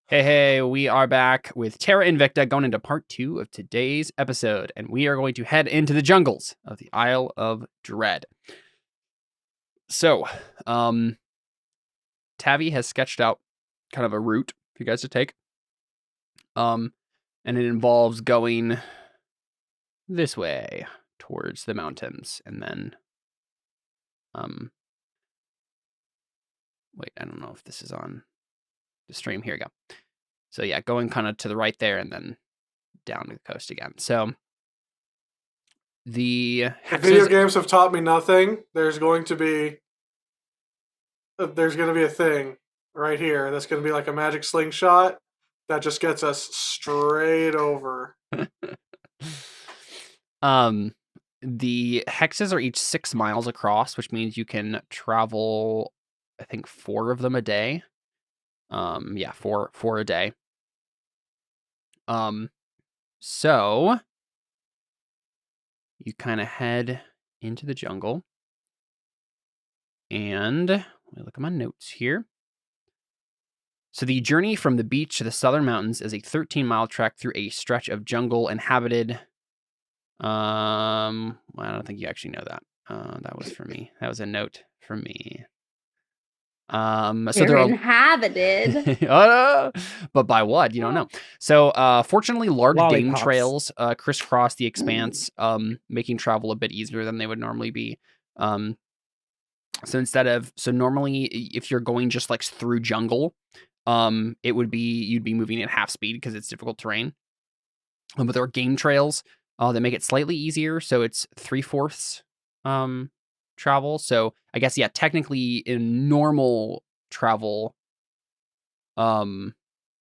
Hey, we are back with Terra Invicta going into part 2 of today's episode, and we are going to head into the jungles of the Isle of Dread. So, Tavi has sketched out kind of a route for you guys to take. And it involves going this way towards the mountains, and then, wait, I don't know if this is on the stream. Here we go. So yeah, going kind of to the right there and then down to the coast again. So the If video games have taught me nothing, there's going to be a thing right here that's going to be like a magic slingshot that just gets us straight over. The hexes are each 6 miles across, which means you can travel, I think, 4 of them a day. Yeah, four a day. So you kind of head into the jungle, and let me look at my notes here. So the journey from the beach to the southern mountains is a 13-mile trek through a stretch of jungle inhabited. I don't think you actually know that. That was for me. That was a note for me. So they're inhabited. But by what? You don't know. So fortunately, large game Lollipops. trails crisscross the expanse, making travel a bit easier than they would normally be. So normally if you're going just like through jungle, you'd be moving at half speed because it's difficult terrain. But there are game trails that make it slightly easier, so it's 3/4 travel. So I guess, yeah, technically in normal travel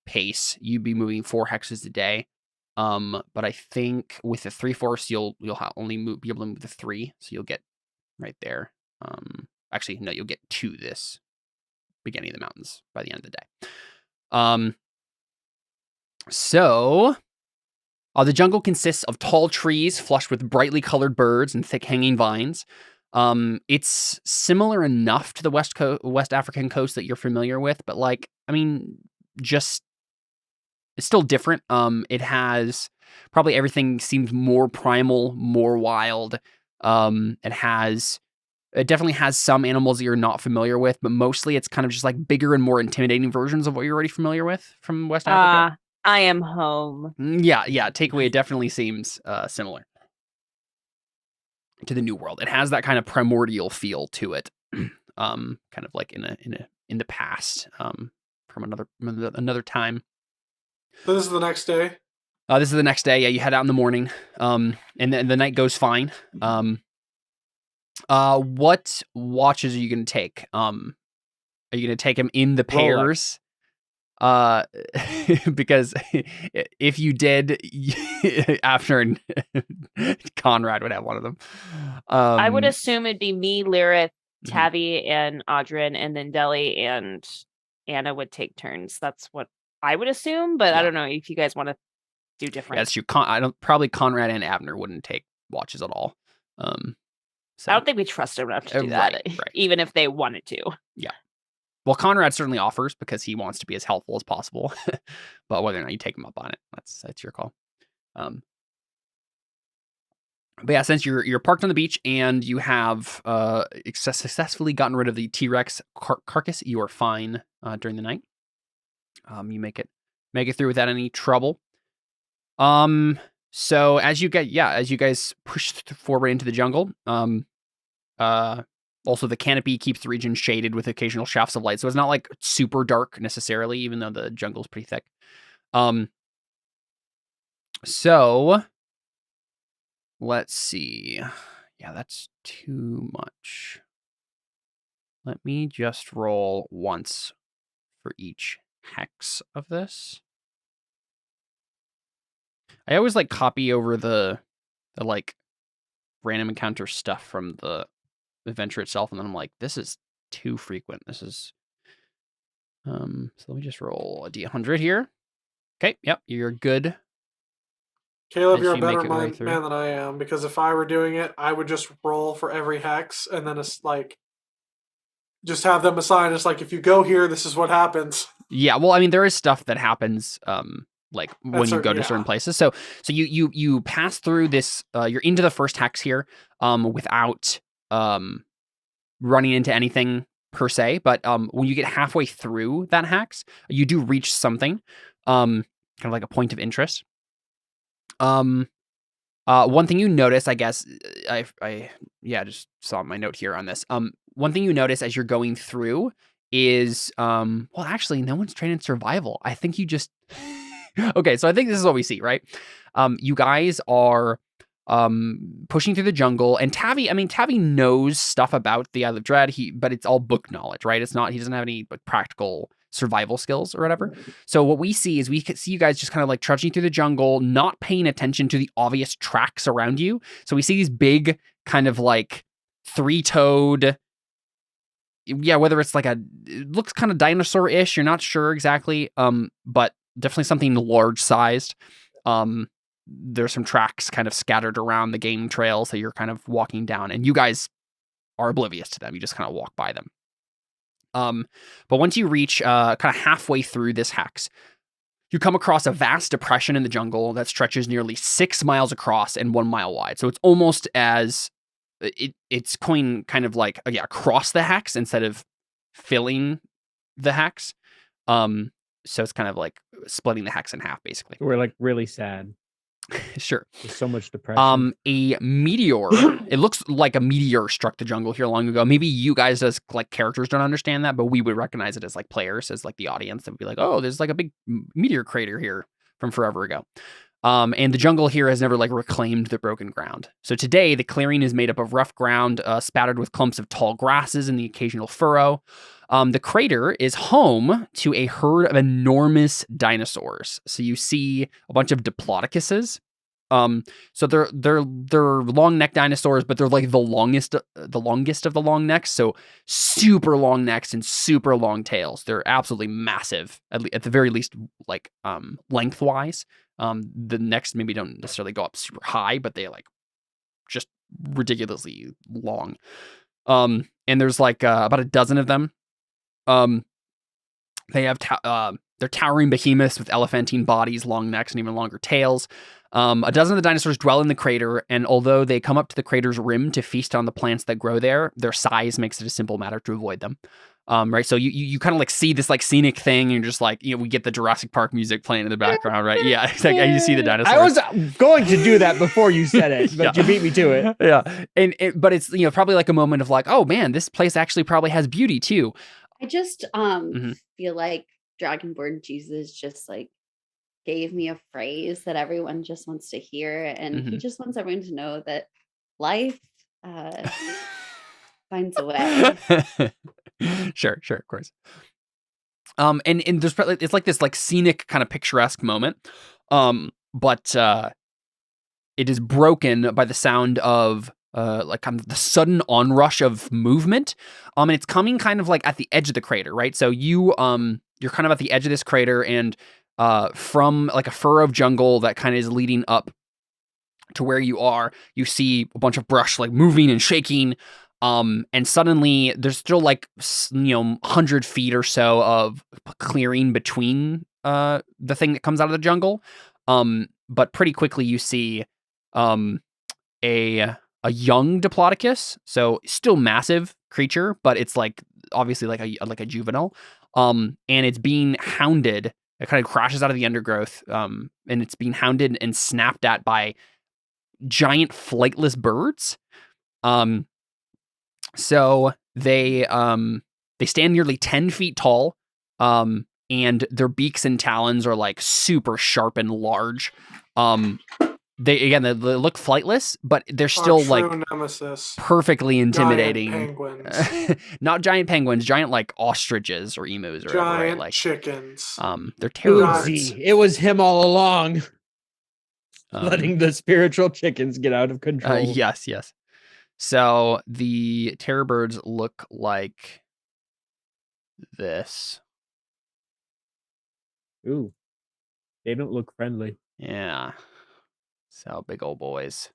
pace, you'd be moving 4 hexes a day. But I think with the 3/4, you'll only be able to move the 3, so you'll get right there. Actually, no, you'll get to this beginning of the mountains by the end of the day. So the jungle consists of tall trees flushed with brightly colored birds and thick hanging vines. It's similar enough to the West African coast that you're familiar with, but it's still different. It has probably everything seems more primal, more wild. It definitely has some animals that you're not familiar with, but mostly it's kind of just like bigger and more intimidating versions of what you're already familiar with from West Africa. I am home. Yeah. Takeaway definitely seems similar to the New World. It has that kind of primordial feel to it, kind of like in the past, from another time. So this is the next day. This is the next day. Yeah, you head out in the morning, and then the night goes fine. What watches are you going to take? Are you going to take them in the pairs? Because if you did, after Conrad would have one of them. I would assume it'd be me, Lyrith, Tavi, and Audrin, and then Deli and Anna would take turns. That's what I would assume, but yeah. I don't know if you guys want to do different. That's true. Probably Conrad and Abner wouldn't take watches at all. So. I don't think we trust him enough to do that, right. Even if they wanted to. Yeah. Well, Conrad certainly offers because he wants to be as helpful as possible, but whether or not you take him up on it, that's your call. But yeah, since you're parked on the beach and you have successfully gotten rid of the T-Rex carcass, you are fine during the night. You make it through without any trouble. So as you guys push forward into the jungle, also the canopy keeps the region shaded with occasional shafts of light, so it's not like super dark necessarily, even though the jungle's pretty thick. So let's see. Yeah, that's too much. Let me just roll once for each hex of this. I always copy over the random encounter stuff from the adventure itself, and then I'm like, this is too frequent. This is so let me just roll a D100 here. Okay, yep, you're good. Caleb, you're a better man than I am, because if I were doing it, I would just roll for every hex, and then it's just have them assign. It's like, if you go here, this is what happens. Yeah, well, I mean, there is stuff that happens like when you go to certain yeah. places. So you pass through this. You're into the first hex here without running into anything per se. But when you get halfway through that hex, you do reach something kind of like a point of interest. One thing you notice, I guess, I just saw my note here on this. One thing you notice as you're going through is, well, actually, no one's trained in survival. I think you just, okay. So I think this is what we see, right? You guys are, pushing through the jungle, and Tavi knows stuff about the Isle of Dread. But it's all book knowledge, right? It's not. He doesn't have any like practical survival skills or whatever. So what we see is we see you guys just kind of like trudging through the jungle, not paying attention to the obvious tracks around you. So we see these big kind of like three-toed, whether it's like it looks kind of dinosaur-ish, you're not sure exactly, but definitely something large-sized. There's some tracks kind of scattered around the game trails that you're kind of walking down, and you guys are oblivious to them. You just kind of walk by them. But once you reach kind of halfway through this hex, you come across a vast depression in the jungle that stretches nearly 6 miles across and 1 mile wide. So it's almost as it's going kind of like across the hex instead of filling the hex. So it's kind of like splitting the hex in half, basically. We're like really sad. Sure. There's so much depression. A meteor. It looks like a meteor struck the jungle here long ago. Maybe you guys as like characters don't understand that, but we would recognize it as like players, as like the audience. That would be like, oh, there's like a big meteor crater here from forever ago. And the jungle here has never like reclaimed the broken ground. So today the clearing is made up of rough ground, spattered with clumps of tall grasses and the occasional furrow. The crater is home to a herd of enormous dinosaurs. So you see a bunch of Diplodocuses. So they're long neck dinosaurs, but they're like the longest of the long necks. So super long necks and super long tails. They're absolutely massive, at the very least, like lengthwise. The necks maybe don't necessarily go up super high, but they like just ridiculously long. And there's like about a dozen of them. They have they're towering behemoths with elephantine bodies, long necks, and even longer tails. A dozen of the dinosaurs dwell in the crater, and although they come up to the crater's rim to feast on the plants that grow there, their size makes it a simple matter to avoid them. Right, so you kind of like see this like scenic thing, and you're just like, we get the Jurassic Park music playing in the background, right? Yeah, it's like you see the dinosaurs. I was going to do that before you said it, but you beat me to it. Yeah, but it's probably like a moment of like, oh man, this place actually probably has beauty too. I just feel like Dragonborn Jesus just like gave me a phrase that everyone just wants to hear, and he just wants everyone to know that life finds a way. Sure, of course. And there's it's like this like scenic kind of picturesque moment, but it is broken by the sound of like kind of the sudden onrush of movement, and it's coming kind of like at the edge of the crater, right? So you're kind of at the edge of this crater, and from like a furrow of jungle that kind of is leading up to where you are, you see a bunch of brush like moving and shaking. And suddenly there's still like 100 feet or so of clearing between the thing that comes out of the jungle. But pretty quickly you see a young Diplodocus, so still massive creature, but it's like obviously like a juvenile. And it's being hounded. It kind of crashes out of the undergrowth, and it's being hounded and snapped at by giant flightless birds. So they stand nearly 10 feet tall, and their beaks and talons are like super sharp and large. They look flightless, but they're still like nemesis. Perfectly intimidating. Giant penguins. Not giant penguins, giant like ostriches or emus or giant whatever, right? Like chickens. They're terrible. It was him all along. Letting the spiritual chickens get out of control. Yes. So the terror birds look like this. Ooh, they don't look friendly. Yeah. So big old boys.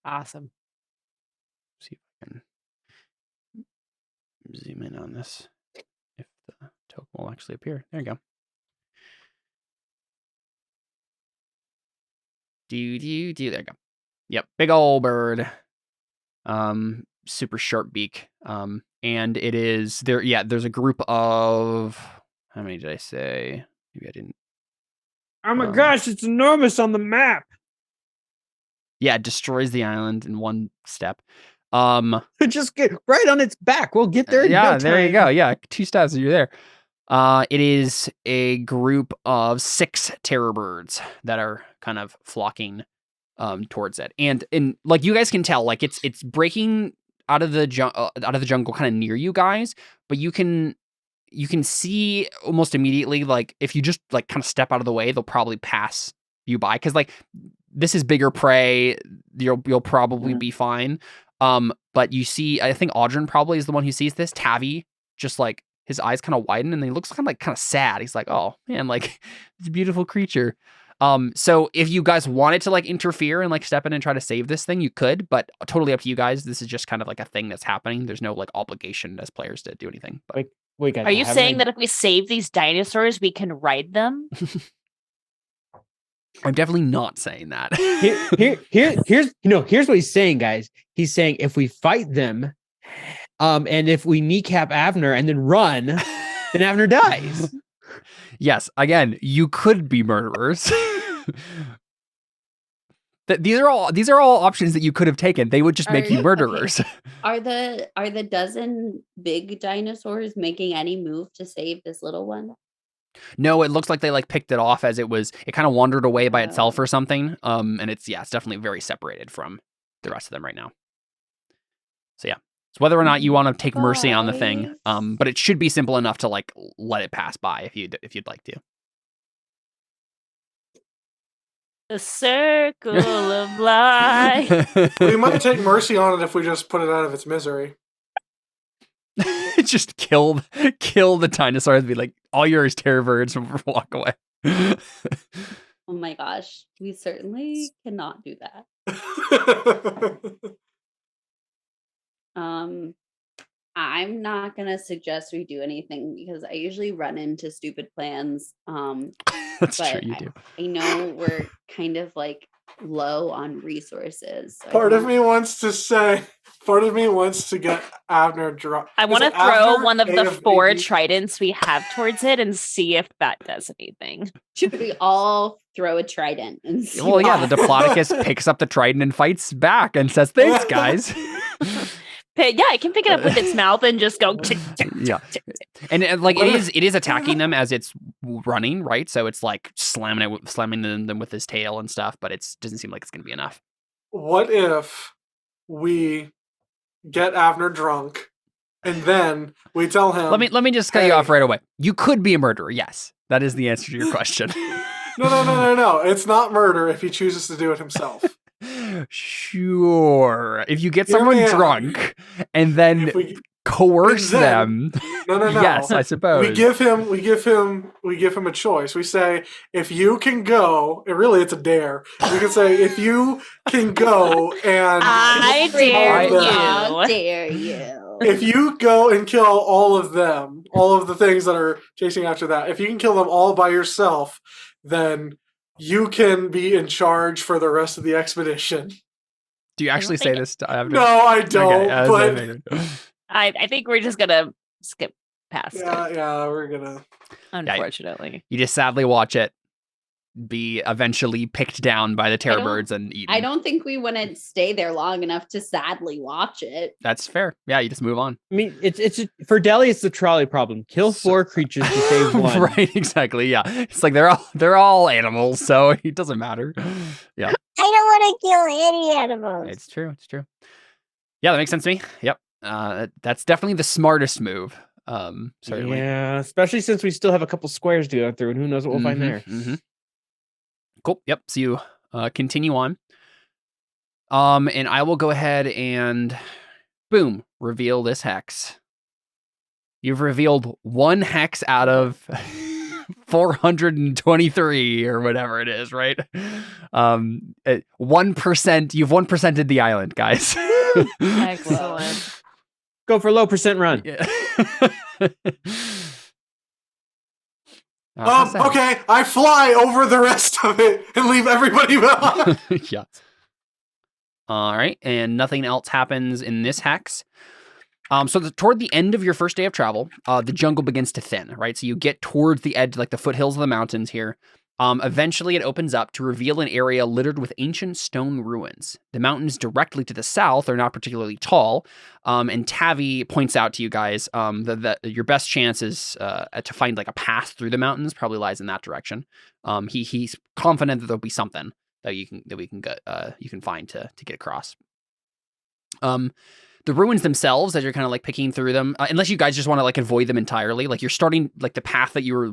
Awesome. See if I can zoom zoom in on this. If the token will actually appear. There you go. There you go. Yep, big old bird. Super sharp beak. And it is there. Yeah, there's a group of, how many did I say? Maybe I didn't. Oh my gosh, it's enormous on the map. Yeah, it destroys the island in one step. Just get right on its back. We'll get there. Yeah, there you go. Yeah, 2 steps and you're there. It is a group of 6 terror birds that are kind of flocking towards it, and like you guys can tell, like it's breaking out of the jungle kind of near you guys, but you can see almost immediately, like if you just like kind of step out of the way, they'll probably pass you by, because like this is bigger prey. You'll probably be fine. But you see, I think Audrin probably is the one who sees this. Tavi, just like his eyes kind of widen and he looks kind of sad. He's like, oh man, like this beautiful creature. So if you guys wanted to like interfere and like step in and try to save this thing, you could, but totally up to you guys. This is just kind of like a thing that's happening. There's no like obligation as players to do anything. But wait, guys, are you saying that if we save these dinosaurs, we can ride them? I'm definitely not saying that. Here's what he's saying, guys. He's saying if we fight them, and if we kneecap Avner and then run, then Avner dies. Yes, again, you could be murderers. These are all options that you could have taken. They would just make you murderers. Okay. Are the dozen big dinosaurs making any move to save this little one? No, it looks like they like picked it off as it kind of wandered away by itself or something. And it's definitely very separated from the rest of them right now. So yeah. It's whether or not you want to take mercy on the thing. But it should be simple enough to like let it pass by if you'd like to. The circle of life. We might take mercy on it if we just put it out of its misery. Just kill the dinosaurs and be like, all yours, terror birds, and walk away. Oh my gosh, we certainly cannot do that. I'm not gonna suggest we do anything because I usually run into stupid plans. That's but true, you do. I know we're kind of like low on resources. So Part of me wants to get Avner drunk. I want to throw one of the 4 tridents we have towards it and see if that does anything. Should we all throw a trident? And see Well, yeah, the Diplodocus picks up the trident and fights back and says, thanks, guys. Yeah, it can pick it up with its mouth and just go. Yeah, and like it is attacking them as it's running, right? So it's like slamming them with his tail and stuff, but it doesn't seem like it's going to be enough. What if we get Avner drunk and then we tell him? Let me just cut you off right away. You could be a murderer. Yes, that is the answer to your question. No. It's not murder if he chooses to do it himself. Sure. If you get someone drunk and then coerce them. No. Yes, I suppose. We give him a choice. We say, if you can go, it's a dare. We can say, if you can go and I dare you. If you go and kill all of them, all of the things that are chasing after that, if you can kill them all by yourself, then you can be in charge for the rest of the expedition. Do you actually say this? No, I don't. Okay, but I think we're just gonna skip past it. Yeah, we're gonna. Unfortunately, you just sadly watch it be eventually picked down by the terror birds and eaten. I don't think we want to stay there long enough to sadly watch it. That's fair. Yeah, you just move on. I mean, it's for Deli, it's the trolley problem. Kill 4 creatures to save 1. Right, exactly. Yeah, it's like they're all animals, so it doesn't matter. Yeah, I don't want to kill any animals. It's true. Yeah, that makes sense to me. Yep, that's definitely the smartest move. Certainly. Yeah, especially since we still have a couple squares to go through, and who knows what we'll find there. Mm-hmm. Cool. Yep. So you continue on. And I will go ahead and boom, reveal this hex. You've revealed 1 hex out of 423 or whatever it is, right? 1%. You've 1%ed the island, guys. excellent. Go for low percent run. Yeah. How's that? Okay, I fly over the rest of it and leave everybody behind. Yeah. All right, and nothing else happens in this hex. Toward the end of your first day of travel, the jungle begins to thin, right? So you get towards the edge, like the foothills of the mountains here. Eventually, it opens up to reveal an area littered with ancient stone ruins. The mountains directly to the south are not particularly tall, and Tavi points out to you guys that your best chances to find like a path through the mountains probably lies in that direction. He's confident that there'll be something that we can find to get across. The ruins themselves, as you're kind of like picking through them, unless you guys just want to like avoid them entirely, like you're starting like the path that you were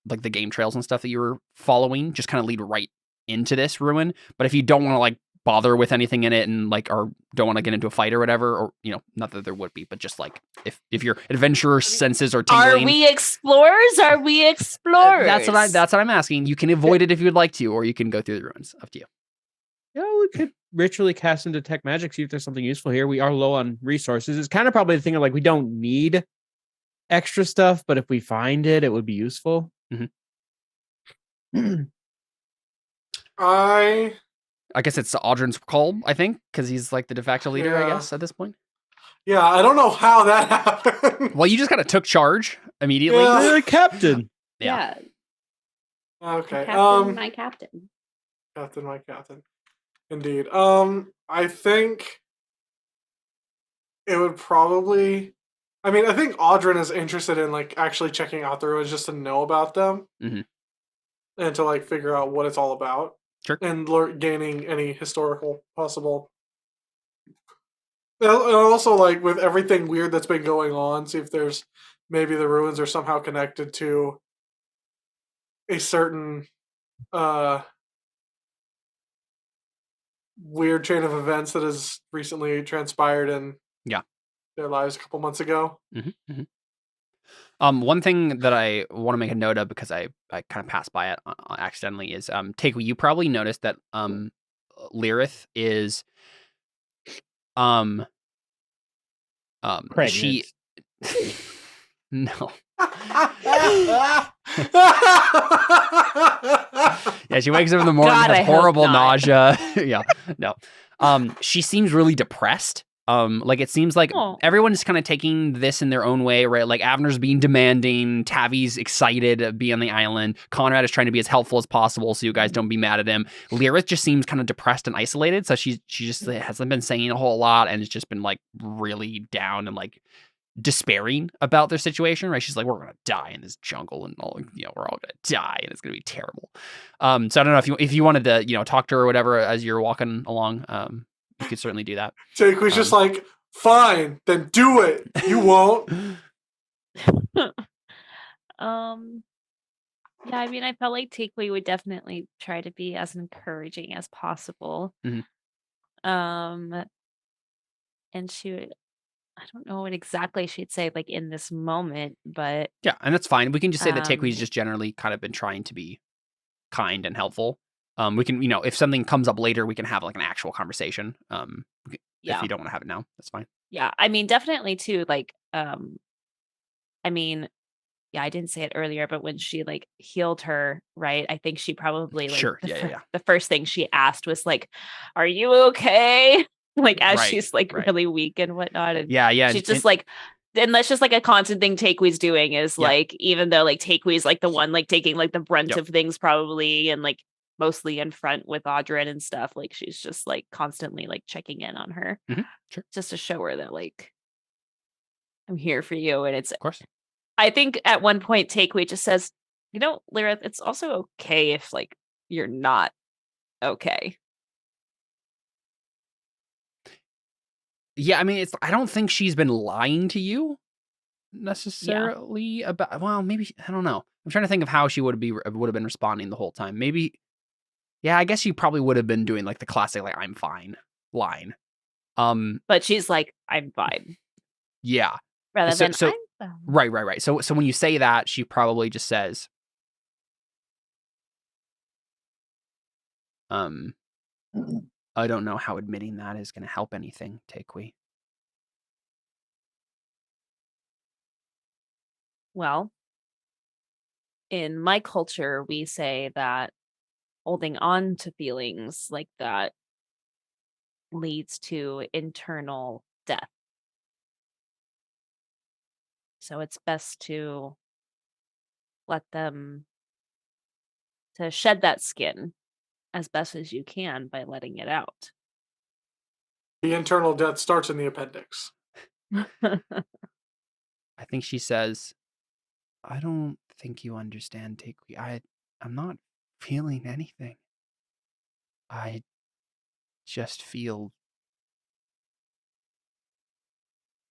like the game trails and stuff that you were following just kind of lead right into this ruin. But if you don't want to like bother with anything in it and like, or don't want to get into a fight or whatever, or, you know, not that there would be, but just like if your adventurer senses are tingling. Are we explorers? Are we explorers? That's what I'm asking. You can avoid it if you would like to, or you can go through the ruins. Up to you. Yeah, we could ritually cast into detect magic, see if there's something useful here. We are low on resources. It's kind of probably the thing of like, we don't need extra stuff, but if we find it, it would be useful. Mm-hmm. I guess it's Audrin's call, I think, because he's like the de facto leader, I guess, at this point. Yeah, I don't know how that happened. Well, you just kind of took charge immediately. Yeah. You're the captain. Yeah. Okay. Captain, my captain. Captain, my captain. Indeed. I think it would probably. I mean, I think Audrin is interested in like actually checking out the ruins just to know about them, and to like figure out what it's all about. Sure. And gaining any historical possible. And also, like with everything weird that's been going on, see if there's maybe the ruins are somehow connected to a certain weird chain of events that has recently transpired in their lives a couple months ago. One thing that I want to make a note of, because I kind of passed by it accidentally, is Takeo, you probably noticed that Lirith is Pregnant. she no. Yeah, she wakes up in the morning, God, has I hope horrible not. nausea. Yeah, no. She seems really depressed. Like it seems like everyone is kind of taking this in their own way, right? Like Avner's being demanding, Tavi's excited to be on the island, Conrad is trying to be as helpful as possible so you guys don't be mad at him. Lirith just seems kind of depressed and isolated, so she just hasn't been saying a whole lot and has just been like really down and like despairing about their situation, right? She's like, we're gonna die in this jungle and all, you know, we're all gonna die and it's gonna be terrible. So I don't know if you wanted to, you know, talk to her or whatever as you're walking along. You could certainly do that. Jake was just like, fine, then do it. You won't. Yeah, I mean, I felt like Takeway would definitely try to be as encouraging as possible. And she would, I don't know what exactly she'd say like in this moment, but yeah, and that's fine. We can just say that Takeway's just generally kind of been trying to be kind and helpful. We can, you know, if something comes up later, we can have like an actual conversation. If you don't want to have it now, that's fine. Yeah, I mean, definitely too. Like, I mean, yeah, I didn't say it earlier, but when she like healed her, right? I think she probably like the first thing she asked was like, "Are you okay?" Like as she's like really weak and whatnot. And she's just like. And that's just like a constant thing Takeway's doing is like, even though like Takeway's like the one like taking like the brunt of things probably and like mostly in front with Audrin and stuff, like she's just like constantly like checking in on her just to show her that like I'm here for you. And it's, of course, I think at one point Takeway just says, you know, Lirith, it's also okay if like you're not okay. Yeah, I mean, I don't think she's been lying to you necessarily about. Well, maybe I don't know. I'm trying to think of how she would have been responding the whole time. Maybe, yeah, I guess she probably would have been doing like the classic like "I'm fine" line. But she's like, "I'm fine." Yeah. Rather than I'm fine. Right. So when you say that, she probably just says, I don't know how admitting that is going to help anything, Takeway. Well, in my culture, we say that holding on to feelings like that leads to internal death. So it's best to let them to shed that skin as best as you can by letting it out. The internal death starts in the appendix. I think she says, I don't think you understand, Takui. I'm not feeling anything. I just feel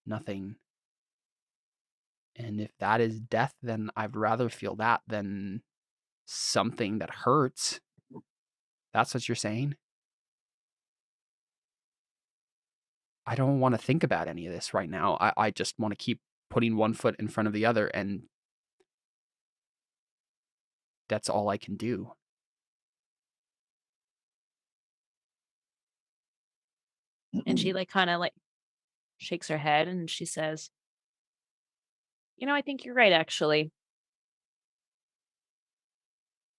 nothing. And if that is death, then I'd rather feel that than something that hurts. That's what you're saying? I don't want to think about any of this right now. I just want to keep putting one foot in front of the other, and that's all I can do. And she kind of shakes her head and she says, I think you're right, actually.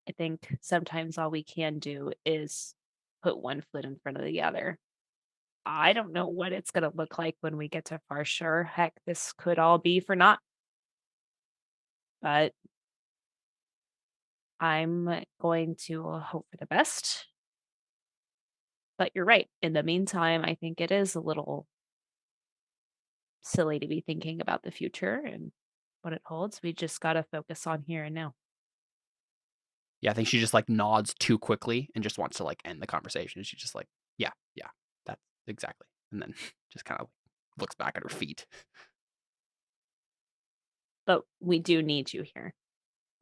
I think sometimes all we can do is put one foot in front of the other. I don't know what it's going to look like when we get to Far Shore. Heck, this could all be for naught. But I'm going to hope for the best. But you're right. In the meantime, I think it is a little silly to be thinking about the future and what it holds. We just got to focus on here and now. Yeah, I think she just nods too quickly and just wants to end the conversation. She's just yeah, that's exactly. And then just kind of looks back at her feet. But we do need you here.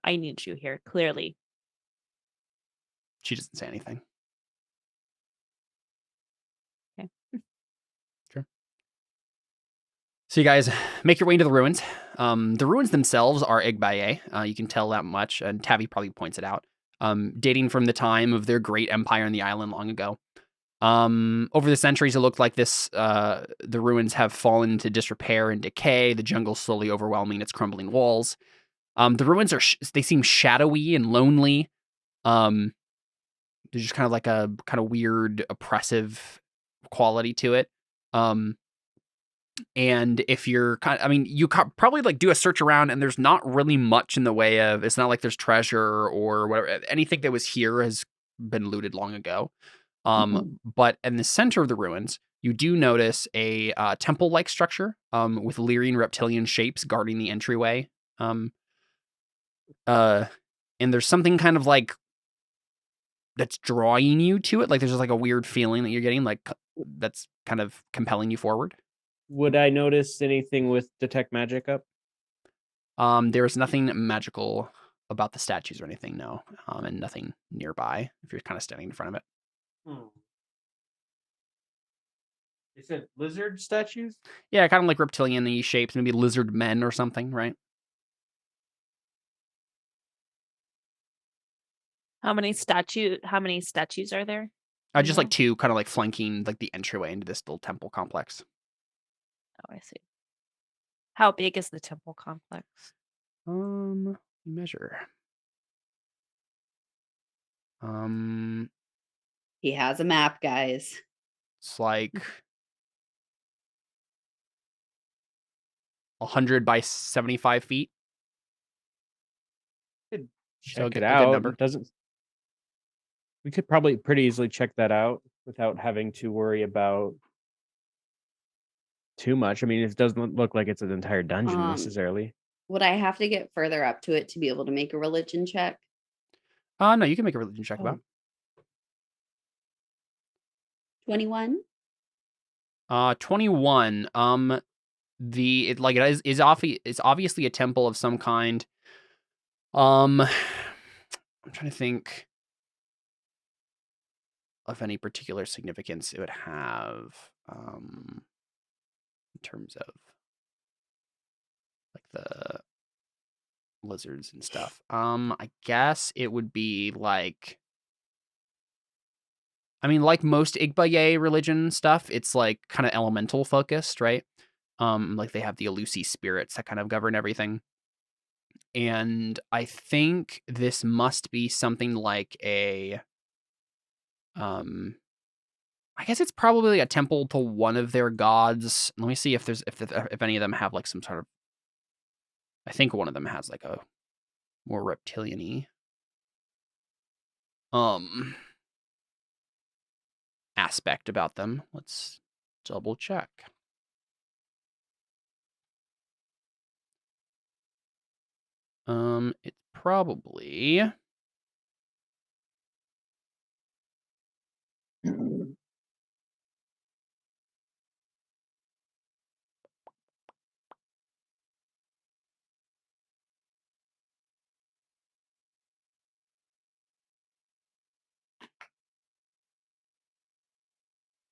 I need you here, clearly. She doesn't say anything. Okay. Sure. So you guys make your way into the ruins. The ruins themselves are Igbaye. You can tell that much, and Tavi probably points it out. Dating from the time of their great empire in the island long ago. Over the centuries, it looked like the ruins have fallen into disrepair and decay, the jungle slowly overwhelming its crumbling walls. The ruins they seem shadowy and lonely. There's just kind of a kind of weird, oppressive quality to it. And if you're you probably do a search around, and there's not really much in the way of, it's not like there's treasure or whatever. Anything that was here has been looted long ago. But in the center of the ruins, you do notice a temple-like structure with leering reptilian shapes guarding the entryway. And there's something kind of that's drawing you to it. There's just a weird feeling that you're getting, that's kind of compelling you forward. Would I notice anything with detect magic up? There is nothing magical about the statues or anything, no. And nothing nearby if you're kind of standing in front of it. They said lizard statues? Yeah, kind of like reptilian-y shapes, maybe lizard men or something, right? How many statues are there? Just two, kind of flanking the entryway into this little temple complex. Oh, I see. How big is the temple complex? Measure. He has a map, guys. It's 100 by 75 feet. Check it out. It doesn't. We could probably pretty easily check that out without having to worry about too much. I mean, it doesn't look like it's an entire dungeon necessarily. Would I have to get further up to it to be able to make a religion check? No, you can make a religion check about. 21. 21. It's obviously a temple of some kind. I'm trying to think of any particular significance it would have in terms of the lizards and stuff. I guess it would be like most Igbaye religion stuff, it's kind of elemental focused, right? They have the Elusi spirits that kind of govern everything. And I think this must be something like a I guess it's probably a temple to one of their gods. Let me see if if any of them have like some sort of. I think one of them has like a more reptilian-y aspect about them. Let's double check. It's probably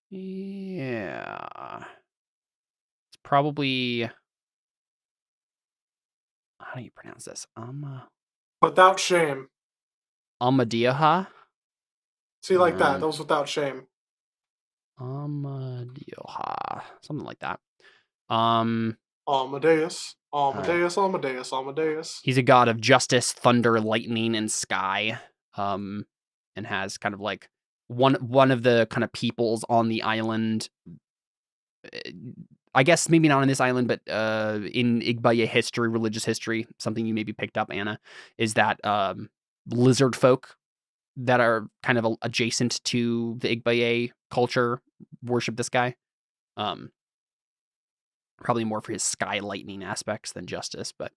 yeah. It's probably how do you pronounce this? Without shame. Amadioha. See, like that. That was without shame. Amadioha. Something like that. Amadeus. Amadeus. He's a god of justice, thunder, lightning, and sky. And has kind of like one of the kind of peoples on the island. I guess maybe not on this island, but in Igbaye history, religious history, something you maybe picked up, Anna, is that lizard folk that are kind of adjacent to the Igbaye culture worship this guy. Probably more for his sky lightning aspects than justice, but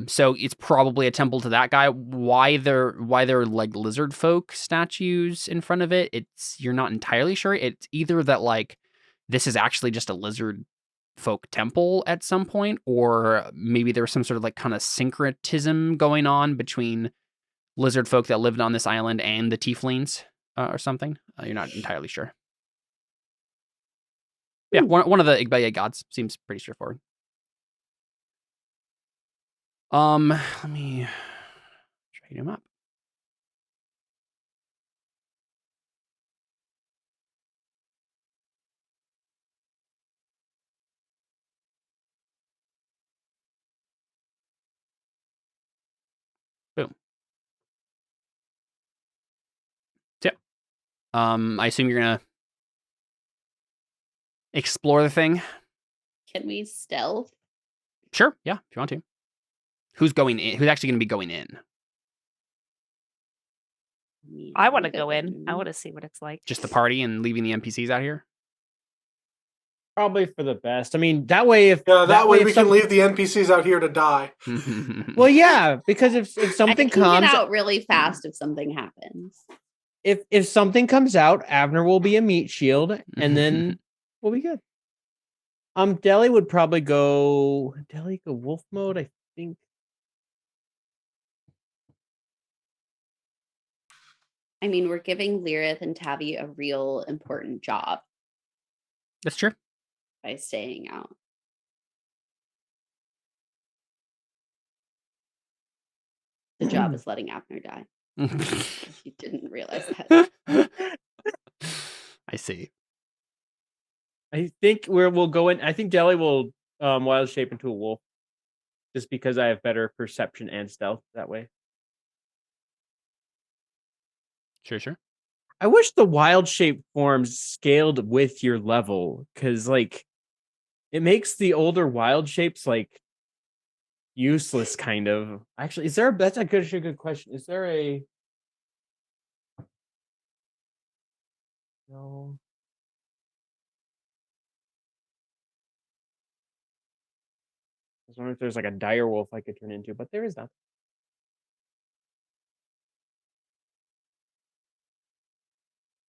so it's probably a temple to that guy. Why they're like lizard folk statues in front of it, you're not entirely sure. It's either that like this is actually just a lizard folk temple at some point, or maybe there's some sort of like kind of syncretism going on between lizard folk that lived on this island and the tieflings or something. You're not entirely sure. Yeah, one of the Igbaye gods seems pretty straightforward. Let me trade him up. Boom. So, I assume you're gonna explore the thing. Can we stealth? Sure. Yeah, if you want to. Who's going in? Who's actually going to be going in? I want to go in. I want to see what it's like. Just the party and leaving the NPCs out here? Probably for the best. I mean, that way that way we can leave the NPCs out here to die. Well, yeah, because if something comes get out really fast if something happens. If something comes out, Avner will be a meat shield, and then we'll be good. Deli would probably go wolf mode, I think. I mean, we're giving Lirith and Tavi a real important job. That's true. By staying out. The job is letting Avner die. You didn't realize that. I see. I think we'll go in. I think Deli will wild shape into a wolf, just because I have better perception and stealth that way. Sure. I wish the wild shape forms scaled with your level, because like it makes the older wild shapes like useless, kind of. Actually, that's a good question. Is there a no? I was wondering if there's like a dire wolf I could turn into, but there is not.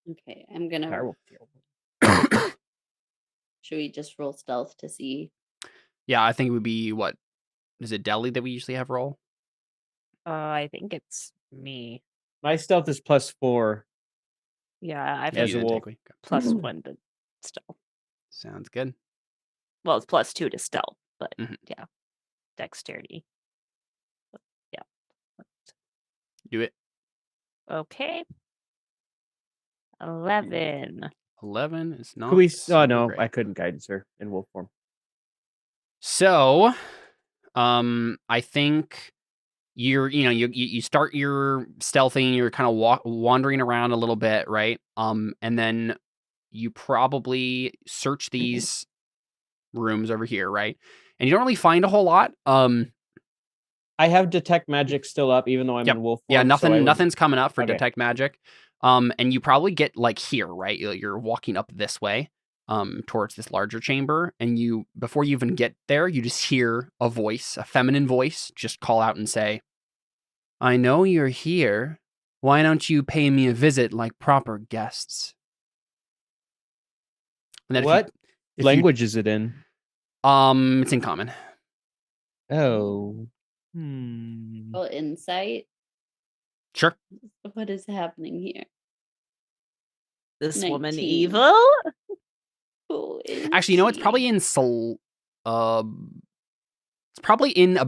Okay, I'm gonna. Should we just roll stealth to see? Yeah, I think it would be what? Is it Deli that we usually have roll? I think it's me. My stealth is +4. Yeah, I've as a wolf. +1 to stealth. Sounds good. Well, it's +2 to stealth, but yeah, dexterity. Yeah. Do it. Okay. 11. 11 is not. Could we? Oh no, great. I couldn't guidance her in wolf form. So, I think you start your stealthing, you're kind of wandering around a little bit, right? And then you probably search these rooms over here, right? And you don't really find a whole lot. I have detect magic still up, even though I'm in wolf form. Yeah, so nothing's coming up for Okay. detect magic. And you probably get like here, right? You're walking up this way, towards this larger chamber, and before you even get there, you just hear a voice, a feminine voice, just call out and say, "I know you're here. Why don't you pay me a visit like proper guests?" And then What language is it in? It's in common. Oh. Well, insight. Sure. What is happening here? This woman 19. evil? Who is Actually, you know, it's she? probably in it's probably in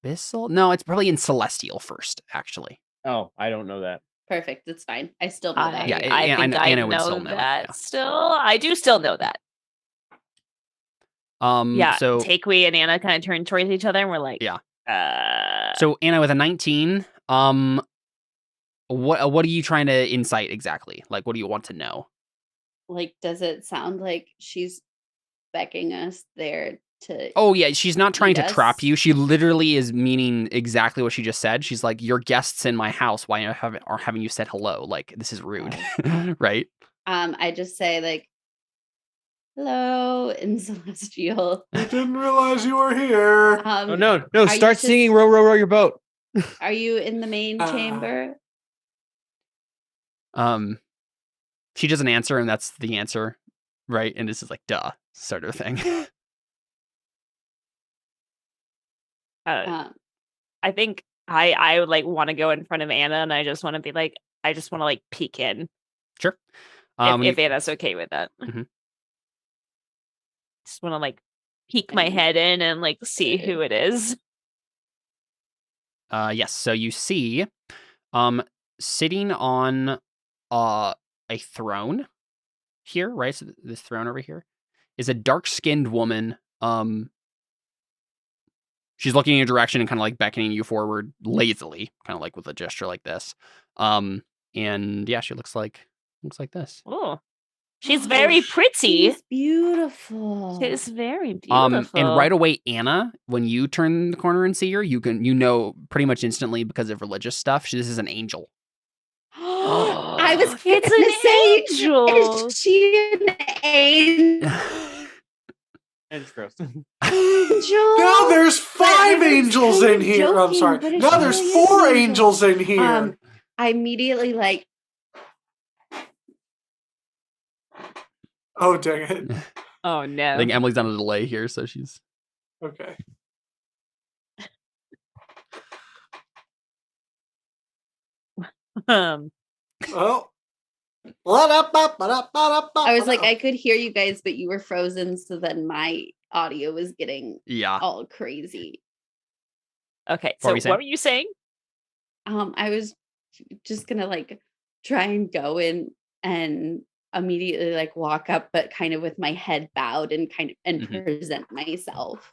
abyssal. No, it's probably in celestial first, actually. Oh, I don't know that. Perfect. It's fine. I still know that. Yeah, I think I Anna would know still know it, that. yeah. Still, I do still know that. Yeah. So Takeway and Anna kind of turn towards each other, and we're like, Yeah. Uh, So Anna with a 19, what are you trying to insight exactly? Like, what do you want to know? Like, does it sound like she's beckoning us there to? Oh yeah, she's not trying to Yes. trap you. She literally is meaning exactly what she just said. She's like, "You're guests in my house. Why are having you said hello? Like, this is rude." Right? I just say like, hello in celestial. I didn't realize you were here. Oh no! are you Start just- singing "Row, row, row your boat." Are you in the main chamber? She doesn't answer, and that's the answer, right? And this is like, duh, sort of thing. Um, I think I would like want to go in front of Anna, and I just want to be like, I just want to like peek in. Sure. If Anna's okay with that. Mhm. Just want to like peek my head in and like see who it is. Yes. So you see, sitting on a throne here, right? So this throne over here is a dark-skinned woman. She's looking in your direction and kind of like beckoning you forward lazily, kind of like with a gesture like this. And yeah, she looks like this. Oh, she's very pretty. She's beautiful. She's very beautiful. And right away, Anna, when you turn the corner and see her, you know pretty much instantly because of religious stuff. This is an angel. I was It's gonna an say, angel. Is she an angel? It's gross. Now there's 5 angels in here. Oh, I'm sorry. Now there's 4 angels in here. I immediately like. Oh, dang it. Oh no. I think Emily's on a delay here, so she's Okay. Oh. I was like, I could hear you guys, but you were frozen. So then my audio was getting all crazy. Okay. What So were you saying? what were you saying? I was just gonna like try and go in and immediately like walk up, but kind of with my head bowed and kind of and present myself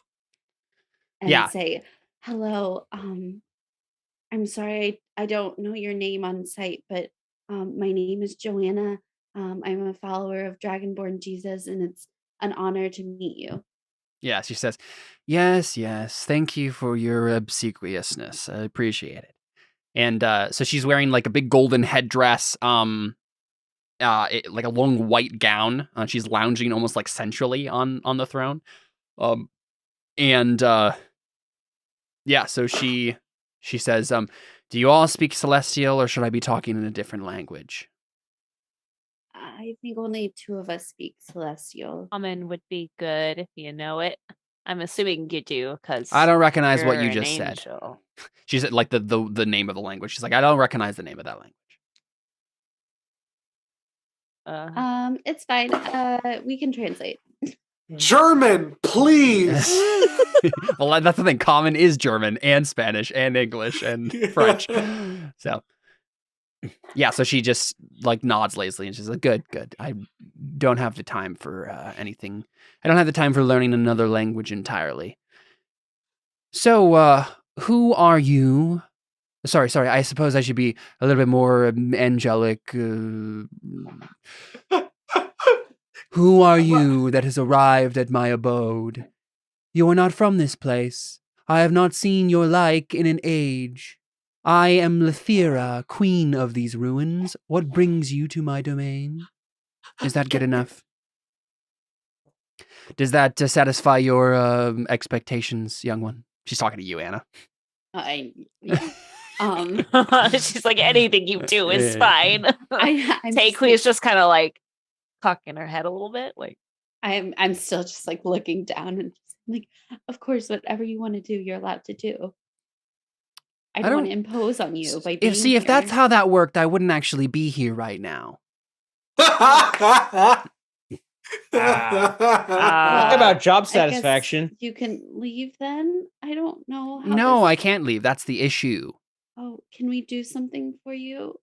and say, hello. I'm sorry, I don't know your name on site, but my name is Joanna. I'm a follower of Dragonborn Jesus, and it's an honor to meet you. Yeah, she says, yes, thank you for your obsequiousness. I appreciate it. And so she's wearing like a big golden headdress, like a long white gown. She's lounging almost like centrally on the throne. Yeah, so she says, do you all speak Celestial, or should I be talking in a different language? I think only 2 of us speak Celestial. Common would be good if you know it. I'm assuming you do, because I don't recognize what you just said. angel. She said, like, the name of the language. She's like, I don't recognize the name of that language. It's fine. We can translate. German, please. Well, that's the thing. Common is German and Spanish and English and French. So, yeah. So she just like nods lazily and she's like, "Good. I don't have the time for anything I don't have the time for learning another language entirely. So, who are you? Sorry, I suppose I should be a little bit more angelic. Who are you that has arrived at my abode? You are not from this place. I have not seen your like in an age. I am Lethira, queen of these ruins. What brings you to my domain? Is that good enough? Does that satisfy your expectations, young one? She's talking to you, Anna. She's like, anything you do is fine. Takui is just kind of like cocking her head a little bit, like I'm still just like looking down and just like, of course, whatever you want to do, you're allowed to do. I don't want to impose on you by being if that's how that worked, I wouldn't actually be here right now. Talk about job satisfaction. You can leave then? I don't know. No, I can't leave. That's the issue. Oh, can we do something for you?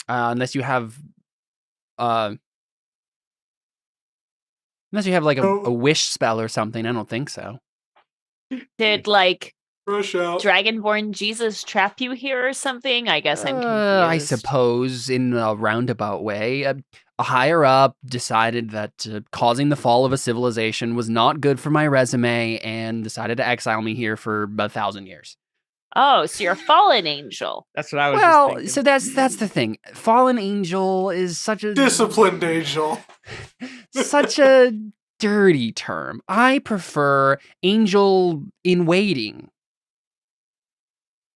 Unless you have like a wish spell or something. I don't think so. Did like Rush out. Dragonborn Jesus trap you here or something? I guess I'm confused. I suppose in a roundabout way. A higher up decided that causing the fall of a civilization was not good for my resume and decided to exile me here for 1,000 years. Oh, so you're a fallen angel. That's what I was just thinking. So that's the thing. Fallen angel is such a disciplined angel. Such a dirty term. I prefer angel in waiting.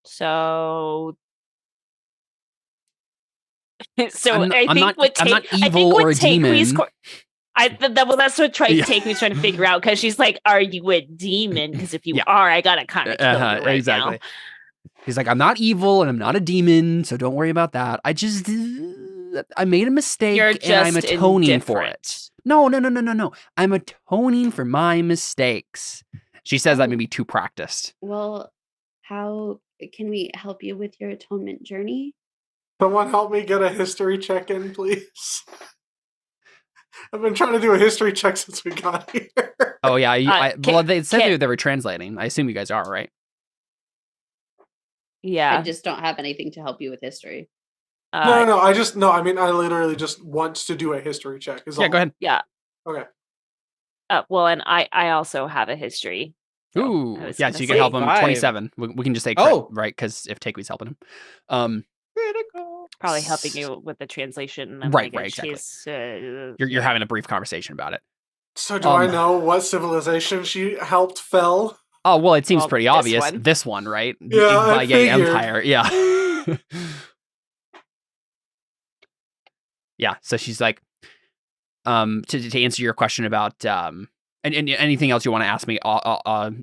So I'm not evil or a demon. That's what Takeui's trying to figure out, because she's like, "Are you a demon? Because if you are, I gotta kind of kill you right exactly. now." He's like, "I'm not evil and I'm not a demon, so don't worry about that. I made a mistake and I'm atoning for it. No. I'm atoning for my mistakes." She says that may be too practiced. Well, how can we help you with your atonement journey? Someone help me get a history check in, please. I've been trying to do a history check since we got here. Oh, yeah. Well, they said they were translating. I assume you guys are, right? Yeah. I just don't have anything to help you with history. No. I literally just want to do a history check. Yeah, go ahead. Yeah. Okay. Well, and I also have a history. Ooh. Yeah, so you can help him. 27. We can just say crit, right? Because if Takeui's helping him. Critical. Probably helping you with the translation. And right, exactly. You're having a brief conversation about it. So do I know what civilization she helped fell? Oh, well, it seems pretty obvious. This one, right? Yeah, the Igbaye Empire. Yeah. Yeah, so she's like, to answer your question about and anything else you want to ask me,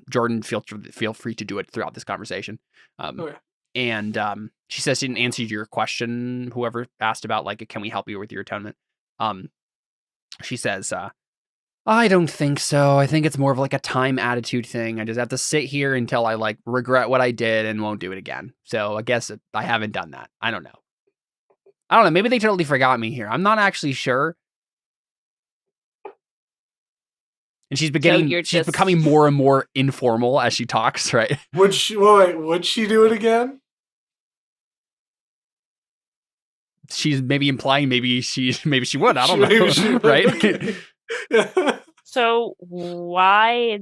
Jordan, feel free to do it throughout this conversation. Okay. And she says she didn't answer your question, whoever asked about, like, can we help you with your atonement? She says, I don't think so. I think it's more of like a time attitude thing. I just have to sit here until I like regret what I did and won't do it again. So I guess I haven't done that. I don't know. Maybe they totally forgot me here. I'm not actually sure. And she's becoming more and more informal as she talks, right? Would she do it again? She's maybe implying maybe she would. I don't know. Right? So why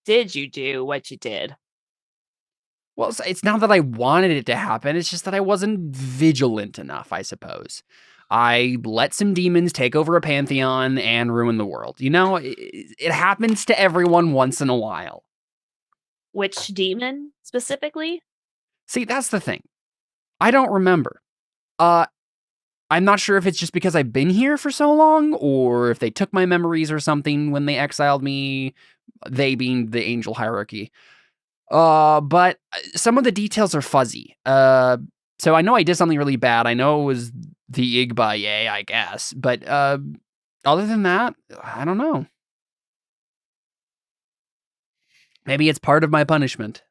did you do what you did? Well, it's not that I wanted it to happen. It's just that I wasn't vigilant enough, I suppose. I let some demons take over a pantheon and ruin the world. You know, it happens to everyone once in a while. Which demon specifically? See, that's the thing. I don't remember. I'm not sure if it's just because I've been here for so long, or if they took my memories or something when they exiled me, they being the angel hierarchy. But some of the details are fuzzy. So I know I did something really bad. I know it was the Igbaye, I guess. But other than that, I don't know. Maybe it's part of my punishment.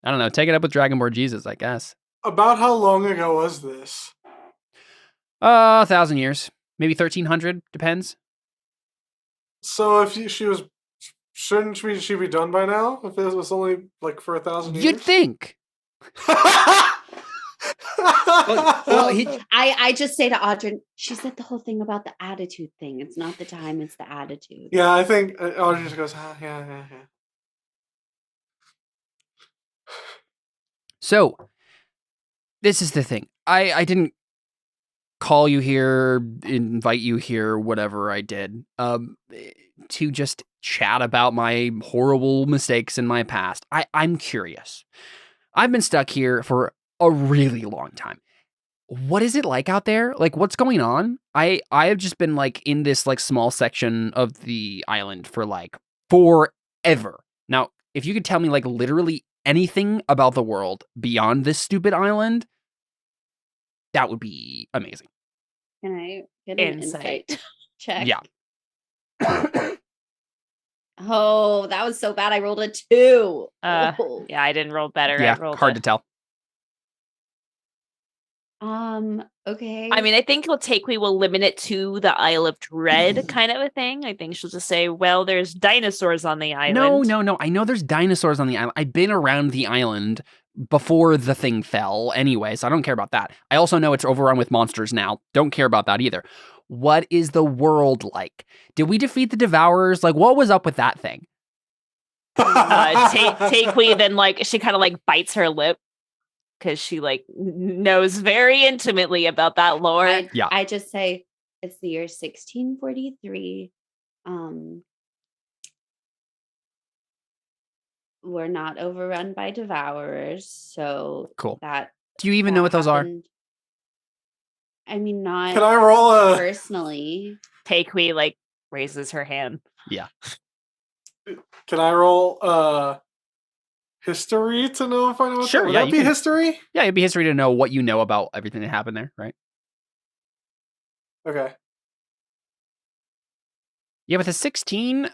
I don't know. Take it up with Dragonborn Jesus, I guess. About how long ago was this? 1,000 years. Maybe 1,300. Depends. So if she was, shouldn't she be done by now? If it was only like for 1,000 years, You'd think. Well, I just say to Audrey, she said the whole thing about the attitude thing. It's not the time, it's the attitude. Yeah, I think Audrey just goes, yeah. So, this is the thing. I didn't call you here, invite you here, whatever I did, to just chat about my horrible mistakes in my past. I'm curious. I've been stuck here for a really long time. What is it like out there? Like, what's going on? I have just been like in this like small section of the island for like forever. Now, if you could tell me like literally anything about the world beyond this stupid island, that would be amazing. Can I get an insight check? Yeah. Oh, that was so bad. I rolled a 2. Oh. Yeah, I didn't roll better. Yeah, I rolled hard to tell. Okay. I mean, I think we will limit it to the Isle of Dread kind of a thing. I think she'll just say, well, there's dinosaurs on the island. No. I know there's dinosaurs on the island. I've been around the island before the thing fell anyway, so I don't care about that. I also know it's overrun with monsters now. Don't care about that either. What is the world like? Did we defeat the Devourers? Like, what was up with that thing? Takewee then, like, she kind of, like, bites her lip because she, like, knows very intimately about that lore. I just say it's the year 1643. We're not overrun by Devourers, so cool. That do you even know what those are? I mean, not. Can I roll a personally? Takewee like raises her hand. Yeah. Can I roll history to know if I know what sure, that? Would yeah, that be history? Yeah, it'd be history to know what you know about everything that happened there, right? Okay. Yeah, with a 16,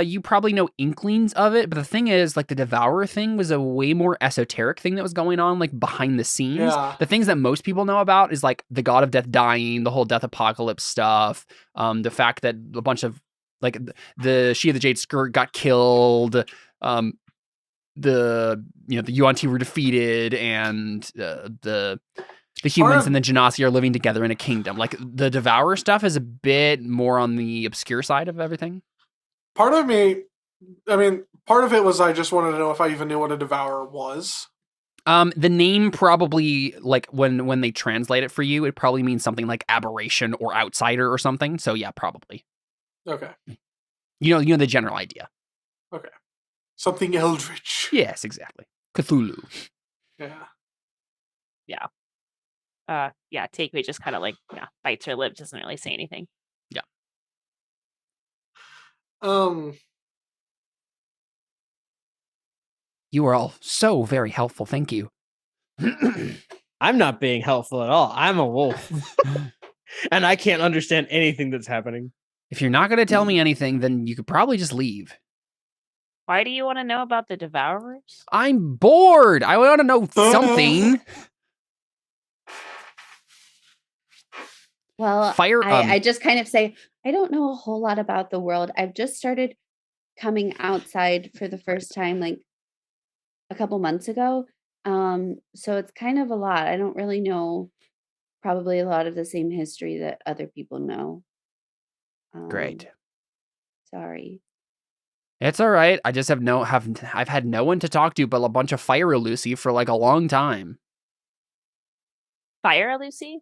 you probably know inklings of it, but the thing is, like, the Devourer thing was a way more esoteric thing that was going on, like, behind the scenes. Yeah. The things that most people know about is, like, the god of death dying, the whole death apocalypse stuff, the fact that a bunch of, like, the She of the Jade Skirt got killed, the Yuan-Ti were defeated, and the humans and the Genasi are living together in a kingdom. Like, the Devourer stuff is a bit more on the obscure side of everything. Part of it was I just wanted to know if I even knew what a Devourer was. The name probably, like, when they translate it for you, it probably means something like aberration or outsider or something. So yeah, probably. Okay. You know the general idea. Okay. Something eldritch. Yes, exactly. Cthulhu. Yeah. Takeway just kind of like bites her lip, doesn't really say anything. Yeah. You are all so very helpful. Thank you. I'm not being helpful at all. I'm a wolf. And I can't understand anything that's happening. If you're not going to tell me anything, then you could probably just leave. Why do you want to know about the Devourers? I'm bored. I want to know something. Well, I just kind of say, I don't know a whole lot about the world. I've just started coming outside for the first time, like a couple months ago. So it's kind of a lot. I don't really know probably a lot of the same history that other people know. Great. Sorry. It's all right. I just I've had no one to talk to but a bunch of Fire Lucy for like a long time. Fire Lucy?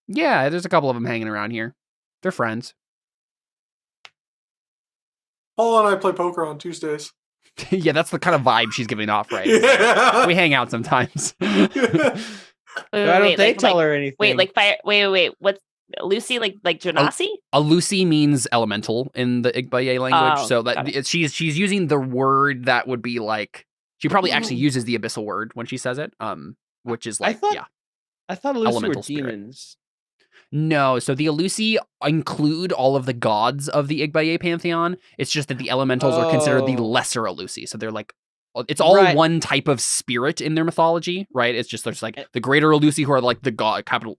Yeah, there's a couple of them hanging around here. They're friends. Paul and I play poker on Tuesdays. Yeah, that's the kind of vibe she's giving off, right? Yeah. We hang out sometimes. Why don't they tell her anything? Wait, like fire. Wait. What's Lucy like Genasi? A Lucy means elemental in the Igbaye language, so that she's using the word that would be like she probably actually uses the abyssal word when she says it, which is like I thought Lucy elemental were spirit. demons. No, so the Alusi include all of the gods of the Igbaye pantheon. It's just that the elementals are considered the lesser Alusi. So they're like, it's all one type of spirit in their mythology, right? It's just there's like the greater Alusi who are like the god, capital,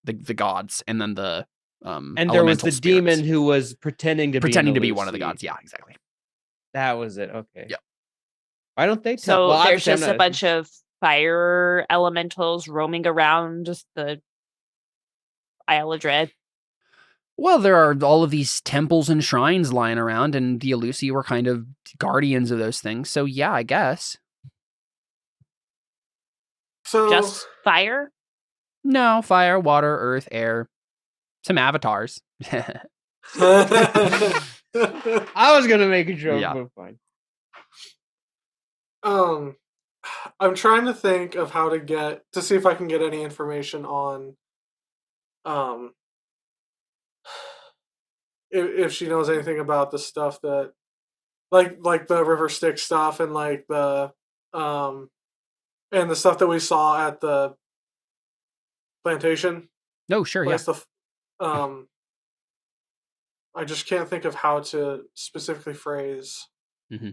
the gods, and then the And there was elemental the demon spirits. who was pretending to be one of the gods. Yeah, exactly. That was it. Okay. Yep. Why don't they tell? So Well, there's obviously I'm just a not- bunch of fire elementals roaming around the Isle of Dread. Well, there are all of these temples and shrines lying around, and the Elusi were kind of guardians of those things. So yeah, I guess. So Just fire? No, fire, water, earth, air, some avatars. I was gonna make a joke, Yeah. but fine. I'm trying to think of how to see if I can get any information on if she knows anything about the stuff that like the river stick stuff and like the and the stuff that we saw at the plantation No, sure, yeah. place. I just can't think of how to specifically phrase. Mm-hmm.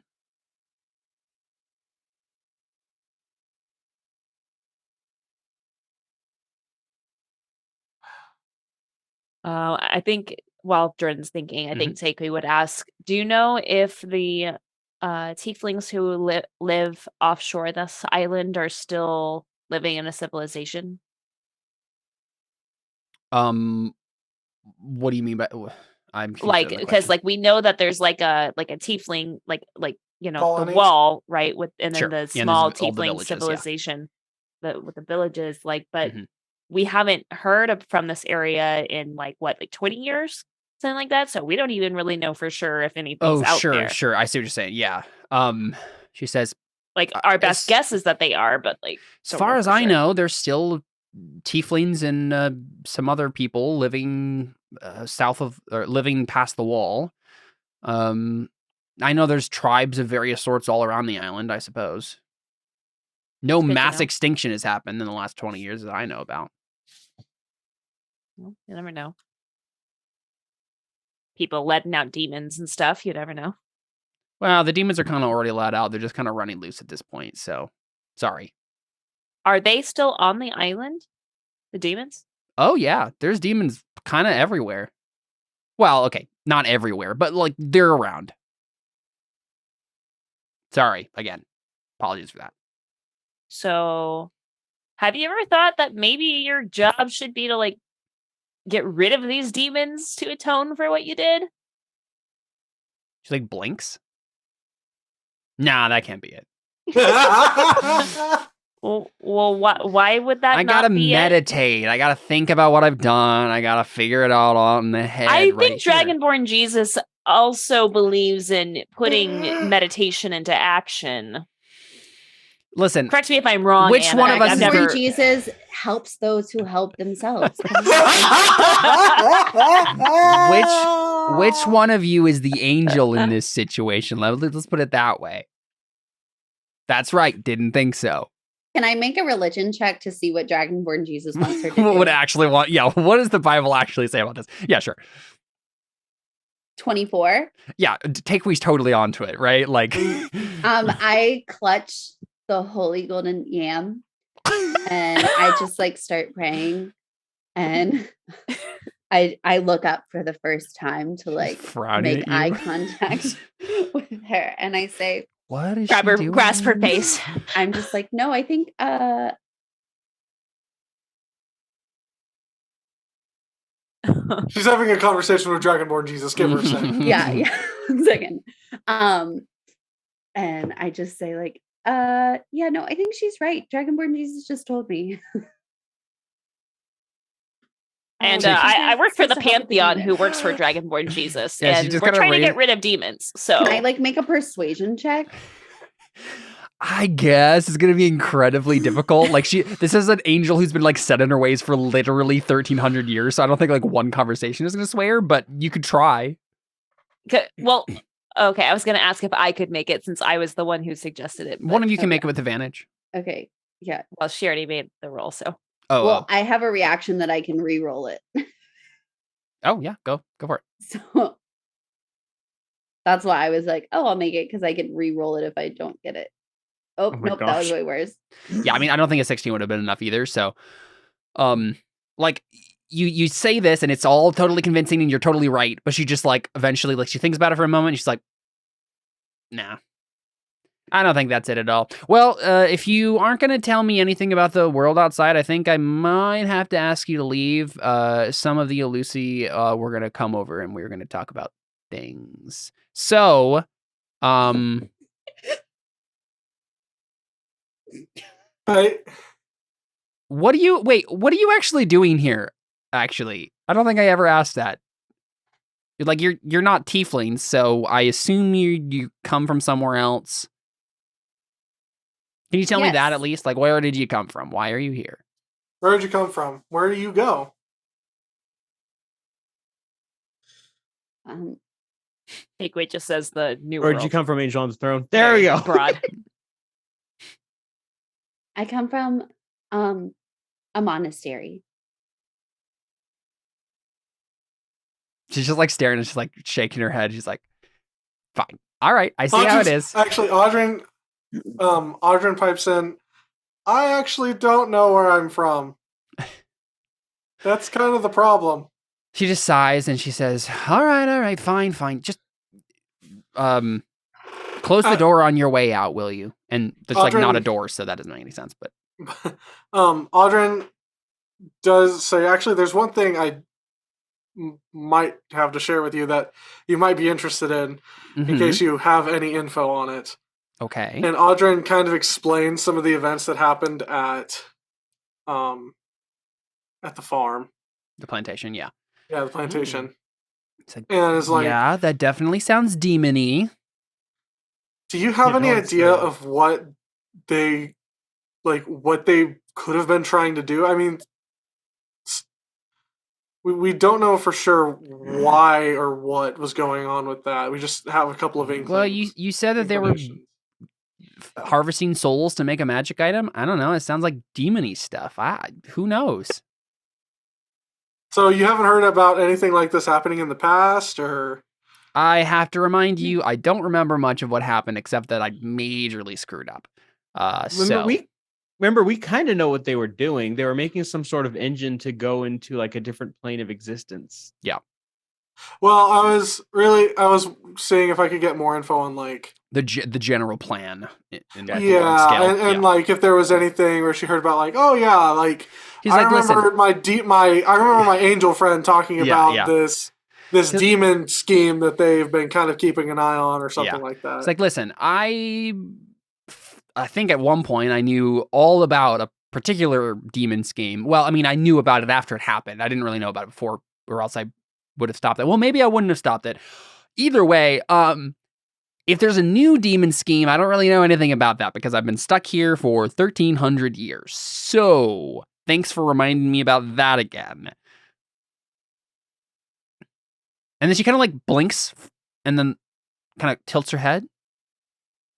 I think while Jordan's thinking, I think Takei would ask, do you know if the tieflings who live offshore this island are still living in a civilization? What do you mean by? I'm confused Like on the because question. like we know that there's like a tiefling like you know Colonies? the wall, right, with and then Sure. the Yeah, and there's small all the tiefling villages, yeah. civilization with the villages, like, but Mhm. we haven't heard from this area in like 20 years, something like that, so we don't even really know for sure if anything's out there. Sure. I see what you're saying. Yeah. She says, Like our best as- guess is that they are, but like as don't far know as for I sure. know, there's still tieflings and some other people living south of or living past the wall. I know there's tribes of various sorts all around the island, I suppose. No It's good to mass know. extinction has happened in the last 20 years that I know about. Well, you never know. People letting out demons and stuff. You never know. Well, the demons are kind of already let out. They're just kind of running loose at this point. So, sorry. Are they still on the island? The demons? Oh, yeah. There's demons kind of everywhere. Well, okay. Not everywhere, but like they're around. Sorry. Again, apologies for that. So, have you ever thought that maybe your job should be to like get rid of these demons to atone for what you did? She like blinks. Nah, that can't be it. Well, why would that I not gotta be it? meditate. I gotta think about what I've done. I gotta figure it out on the head. I right think here. Dragonborn Jesus also believes in putting meditation into action. Listen, Correct me if I'm wrong. Which Anna. one of us I've is never... the- Jesus helps those who help themselves. which one of you is the angel in this situation? Let's put it that way. That's right. Didn't think so. Can I make a religion check to see what Dragonborn Jesus wants her to What do? would actually want? Yeah. What does the Bible actually say about this? Yeah, sure. 24. Yeah, Takei's totally onto it, right? Like, I clutch the holy golden yam and I just like start praying, and I look up for the first time to like frowning make at you. eye contact with her, and I say, What is she doing? grasp her face. I'm just like, no, I think She's having a conversation with Dragonborn Jesus. Give her a second. yeah 1 second. And I just say like, yeah, no, I think she's right. Dragonborn Jesus just told me. And She I work for says the to help the Pantheon, demon. who works for Dragonborn Jesus, Yeah, she and just we're gotta trying to raise- get rid of demons. So Can I like make a persuasion check? I guess it's gonna be incredibly difficult. Like this is an angel who's been like set in her ways for literally 1,300 years. So I don't think like one conversation is gonna sway her, but you could try. well, okay. I was going to ask if I could make it since I was the one who suggested it. One but- of you can make it with advantage. Okay. Yeah. Well, she already made the roll, so Oh, Well, I have a reaction that I can re-roll it. oh yeah, go for it. So that's why I was like, oh, I'll make it because I can re-roll it if I don't get it. Oh, my nope, that was gosh. way worse. Yeah, I mean, I don't think a 16 would have been enough either. So, like, you say this and it's all totally convincing and you're totally right, but she just like eventually like she thinks about it for a moment and she's like, nah. I don't think that's it at all. Well, if you aren't going to tell me anything about the world outside, I think I might have to ask you to leave. Some of the Elusi we're going to come over and we're going to talk about things. So, I what are you actually doing here? Actually, I don't think I ever asked that. You're not tieflings, so I assume you come from somewhere else. Can you tell me that at least? Like, where did you come from? Why are you here? Where did you come from? Where do you go? Takeway just says the new Where'd world. you come from, Angel on the Throne? There we go. Broad. I come from a monastery. She's just like staring and she's like shaking her head. She's like, fine. All right. I see how it is. Actually, Audryn pipes in, I actually don't know where I'm from. That's kind of the problem. She just sighs and she says, all right, fine. Just close the door on your way out, will you? And there's like not a door, so that doesn't make any sense. But Audryn does say, actually, there's one thing I might have to share with you that you might be interested in case you have any info on it. Okay. And Audryn kind of explains some of the events that happened at the farm. The plantation, yeah. Yeah, the plantation. It's like, and it's like, yeah, that definitely sounds demon-y. Do you have any idea of what they could have been trying to do? I mean, we don't know for sure why or what was going on with that. We just have a couple of inklings. Well, you said that they were harvesting souls to make a magic item. I don't know. It sounds like demon-y stuff. Who knows? So you haven't heard about anything like this happening in the past, or? I have to remind you, I don't remember much of what happened except that I majorly screwed up. Remember, we kind of know what they were doing. They were making some sort of engine to go into like a different plane of existence. Yeah. Well, I was seeing if I could get more info on like the general plan. And like if there was anything where she heard about like, oh yeah, like I remember my angel friend talking about this demon scheme that they've been kind of keeping an eye on or something like that. It's like, listen, I think at one point I knew all about a particular demon scheme. Well, I mean, I knew about it after it happened. I didn't really know about it before, or else I would have stopped it. Well, maybe I wouldn't have stopped it. Either way, if there's a new demon scheme, I don't really know anything about that because I've been stuck here for 1,300 years. So, thanks for reminding me about that again. And then she kind of like blinks and then kind of tilts her head.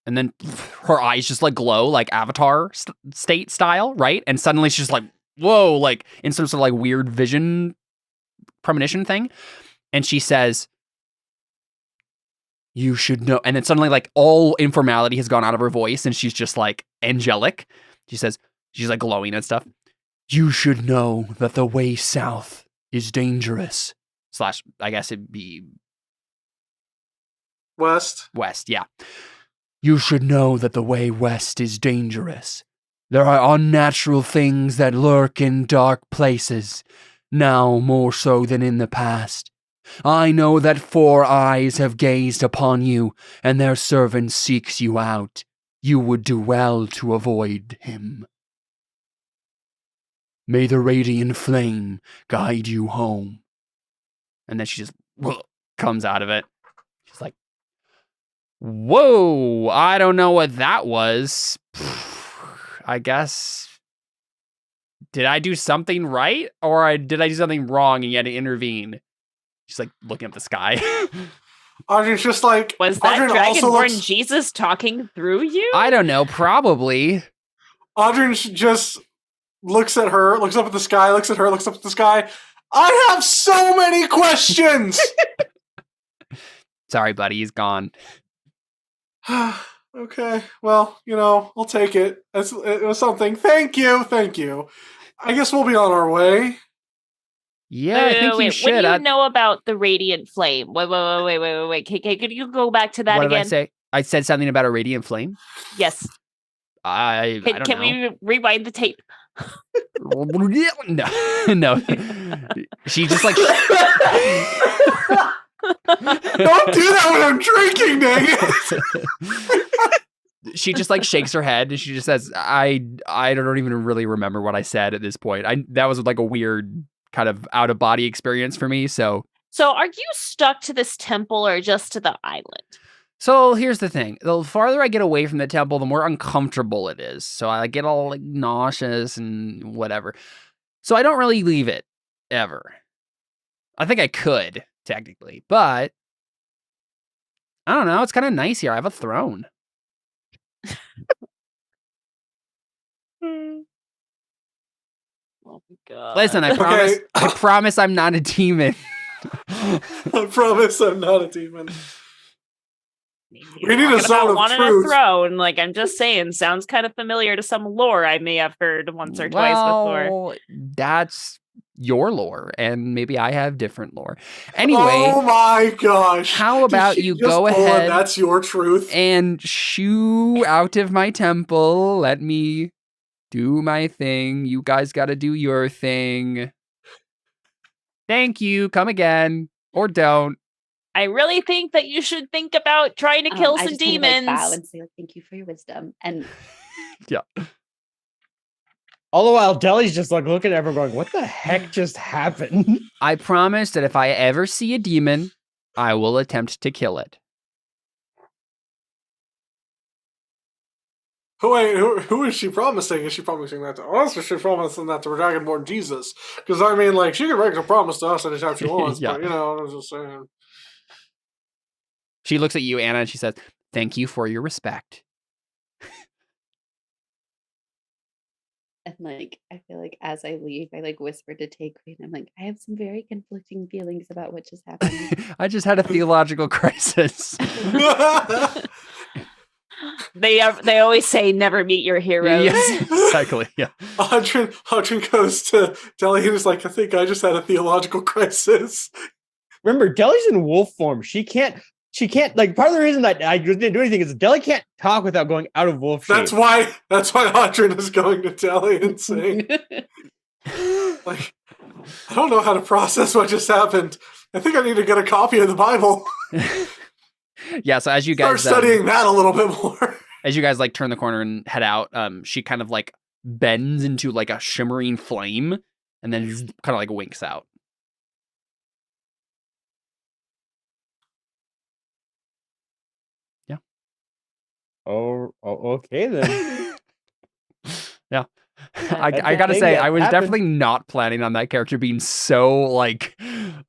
And then her eyes just like glow like Avatar state style, right? And suddenly she's just like, whoa, like in some sort of like weird vision premonition thing. And she says, you should know. And then suddenly like all informality has gone out of her voice and she's just like angelic. She says, she's like glowing and stuff. You should know that the way south is dangerous. / I guess it'd be West, yeah. You should know that the way west is dangerous. There are unnatural things that lurk in dark places, now more so than in the past. I know that 4 eyes have gazed upon you, and their servant seeks you out. You would do well to avoid him. May the radiant flame guide you home. And then she just comes out of it. She's like, whoa, I don't know what that was. I guess. Did I do something right? Or did I do something wrong and you had to intervene? She's like looking up the sky. Audrey's just like, was that Dragonborn Jesus talking through you? I don't know, probably. Audrey just looks at her, looks up at the sky, looks at her, looks up at the sky. I have so many questions! Sorry, buddy, he's gone. Okay, well, I'll take it. It was something. Thank you. I guess we'll be on our way. Yeah, I think you What should. do you know about the radiant flame? Wait. Could you go back to that What again? did I say? I said something about a radiant flame. Yes. I don't Can know. we rewind the tape? No. She just like Don't do that when I'm drinking, dang it. she just like shakes her head and she just says, I don't even really remember what I said at this point. That was like a weird kind of out of body experience for me. So are you stuck to this temple or just to the island? So here's the thing. The farther I get away from the temple, the more uncomfortable it is. So I get all like nauseous and whatever. So I don't really leave it ever. I think I could, technically, but I don't know. It's kind of nice here. I have a throne. Oh my god. Listen, I promise I'm not a demon. I promise I'm not a demon. We need a zone of wanting truth. a throne. Like, I'm just saying, sounds kind of familiar to some lore I may have heard once or twice before. That's your lore, and maybe I have different lore. Anyway, oh my gosh! How about you go ahead? That's your truth. And shoo out of my temple. Let me do my thing. You guys got to do your thing. Thank you. Come again, or don't. I really think that you should think about trying to kill some demons. Bow and say, thank you for your wisdom. And yeah. All the while, Deli's just like looking at everyone going, what the heck just happened? I promise that if I ever see a demon, I will attempt to kill it. Wait, who is she promising? Is she promising that to us, or is she promising that to Dragonborn Jesus? Because, I mean, like, she can make a promise to us anytime she wants, Yeah. but, you know, I was just saying. She looks at you, Anna, and she says, thank you for your respect. And, like, I feel like as I leave, I, like, whisper to Tay Queen, I'm like, I have some very conflicting feelings about what just happened. I just had a theological crisis. They always say never meet your heroes. Yeah, exactly, yeah. Audryn goes to Deli and is like, I think I just had a theological crisis. Remember, Deli's in wolf form. She can't, like, part of the reason that I didn't do anything is Deli can't talk without going out of wolf shape. That's why Audryn is going to Deli and saying, like, I don't know how to process what just happened. I think I need to get a copy of the Bible. Yeah, so as you guys start studying that a little bit more. As you guys like turn the corner and head out, she kind of like bends into like a shimmering flame and then just kind of like winks out. Yeah. Oh, okay then. Yeah. I gotta say, I was definitely not planning on that character being so like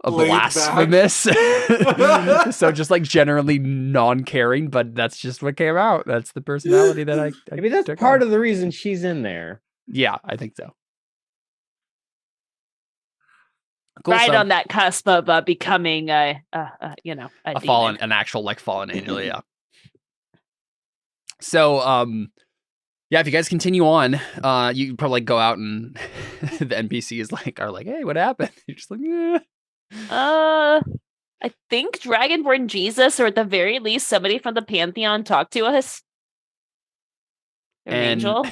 blasphemous. So just like generally non-caring, but that's just what came out. That's the personality that I maybe that's part of the reason she's in there. Yeah, I think so. Cool, right so, on that cusp of becoming a fallen, an actual like fallen angel. Yeah. So yeah, if you guys continue on, you can probably go out and the NPCs are like, hey, what happened? You're just like, eh. I think Dragonborn Jesus, or at the very least, somebody from the Pantheon talked to us. An angel.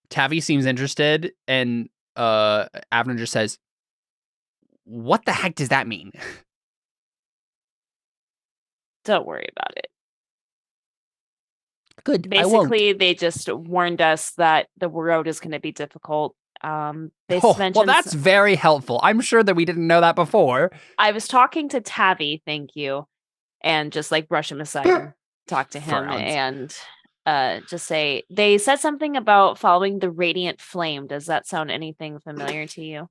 Tavi seems interested, and Avner just says, what the heck does that mean? Don't worry about it. Good. Basically, they just warned us that the road is going to be difficult. They mentioned, well, that's very helpful. I'm sure that we didn't know that before. I was talking to Tavi, thank you, and just like brush him aside and talk to him and just say, they said something about following the radiant flame. Does that sound anything familiar to you?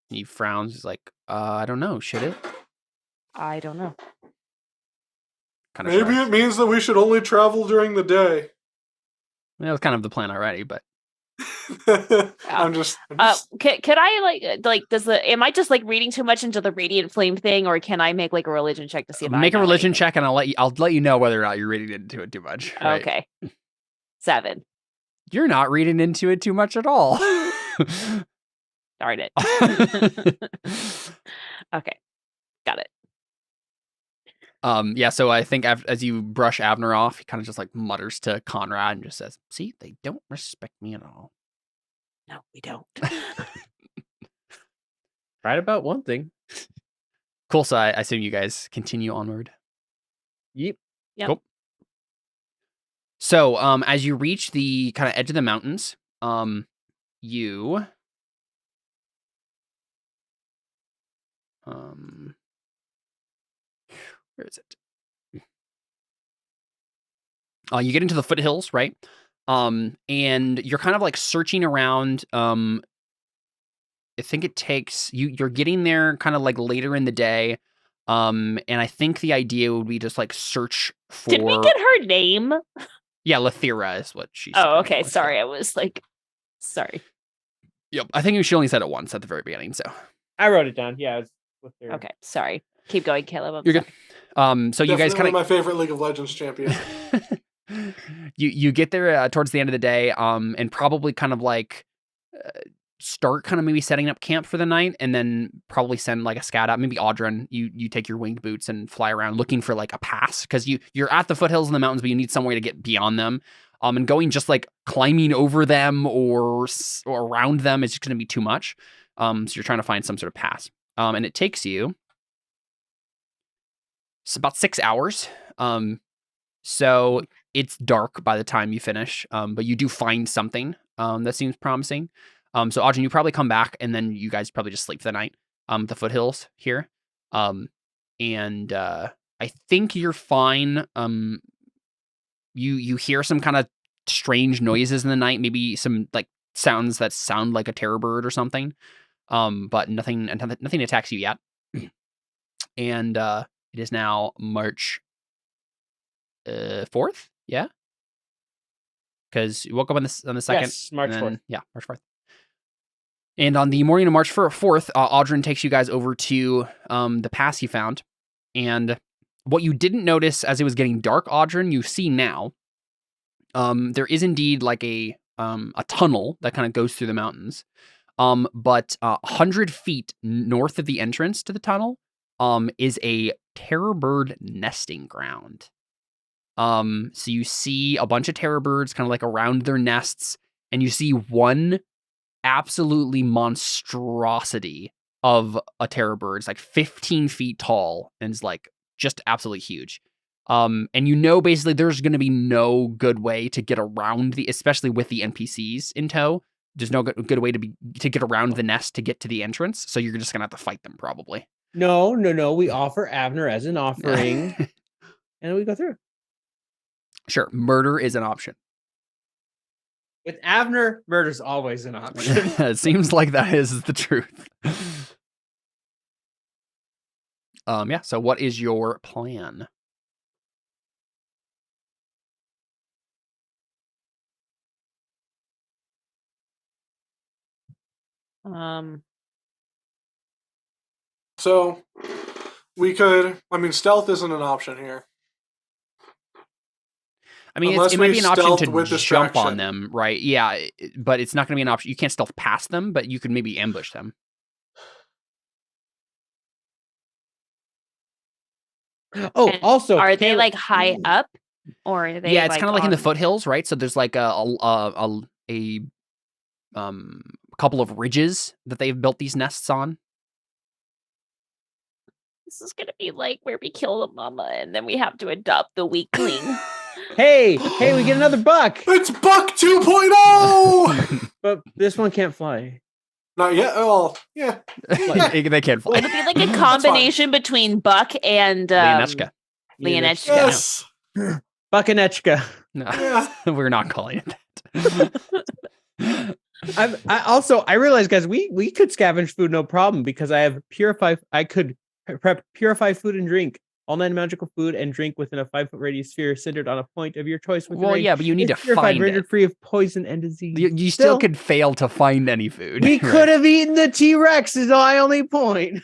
He frowns. He's like, I don't know. Should it? I don't know. Maybe it means that we should only travel during the day. That was kind of the plan already, but I'm just could I am I just like reading too much into the radiant flame thing, or can I make like a religion check to see if make a religion check, and I'll let you know whether or not you're reading into it too much. Right? Okay. 7. You're not reading into it too much at all. Darn it. Okay. Got it. Yeah, so I think as you brush Abner off, he kind of just like mutters to Conrad and just says, "See, they don't respect me at all." No, we don't. Right about one thing. Cool. So I assume you guys continue onward. Yep. Yep. Cool. So as you reach the kind of edge of the mountains, you where is it? You get into the foothills, right? And you're kind of like searching around. I think it takes you're getting there kind of like later in the day. And I think the idea would be just like search for. Did we get her name? Yeah, Lathira is what she said. Oh, okay. Sorry. I was like, sorry. Yep. I think she only said it once at the very beginning. So I wrote it down. Yeah. It was with her. Okay. Sorry. Keep going, Caleb. I'm you're good. So you guys Definitely kind of my favorite League of Legends champion. you get there towards the end of the day, and probably kind of like start kind of maybe setting up camp for the night, and then probably send like a scout out. Maybe Audrun, you take your winged boots and fly around looking for like a pass because you're at the foothills in the mountains, but you need some way to get beyond them. And going just like climbing over them or around them is just going to be too much. So you're trying to find some sort of pass. And it takes you about 6 hours. So it's dark by the time you finish, but you do find something that seems promising. So Audrun, you probably come back, and then you guys probably just sleep for the night at the foothills here. And I think you're fine. You hear some kind of strange noises in the night, maybe some like sounds that sound like a terror bird or something. But nothing attacks you yet. And it is now March 4th, yeah, because you woke up on the 2nd. Yes, March 4th. Yeah, March 4th. And on the morning of March 4th, Audrun takes you guys over to the pass you found. And what you didn't notice as it was getting dark, Audrun, you see now. There is indeed like a tunnel that kind of goes through the mountains. But 100 feet north of the entrance to the tunnel is a terror bird nesting ground. So you see a bunch of terror birds kind of like around their nests, and you see one absolutely monstrosity of a terror bird. It's like 15 feet tall and is like just absolutely huge. And you know, basically there's going to be no good way to get around especially with the NPCs in tow. There's no good way to get around the nest to get to the entrance. So you're just going to have to fight them probably. No. We offer Abner as an offering and we go through. Sure. Murder is an option. With Abner, murder's always an option. It seems like that is the truth. Yeah. So what is your plan? So we could. I mean, stealth isn't an option here. I mean, Unless it might we be an option stealth to with jump on distraction. them, right? Yeah, but it's not going to be an option. You can't stealth past them, but you could maybe ambush them. Oh, And also, are they like high up, or are they? Yeah, it's like, kind of like in the on- foothills, right? So there's like a couple of ridges that they've built these nests on. This is gonna be like where we kill the mama and then we have to adopt the weakling. Hey, we get another buck. It's Buck 2.0. But this one can't fly. Not yet. Oh, yeah. They can't fly. It'll be like a combination between Buck and Leonechka. Leonechka. Yes. Buckanechka. No, Yeah. we're not calling it that. I realized, guys, we could scavenge food no problem because I could prep purify food and drink. All 9 magical food and drink within a 5-foot radius sphere centered on a point of your choice. Well, yeah, but you need to find rendered it. free of poison and disease. You still could fail to find any food. We right? could have eaten the T-Rex is my only point.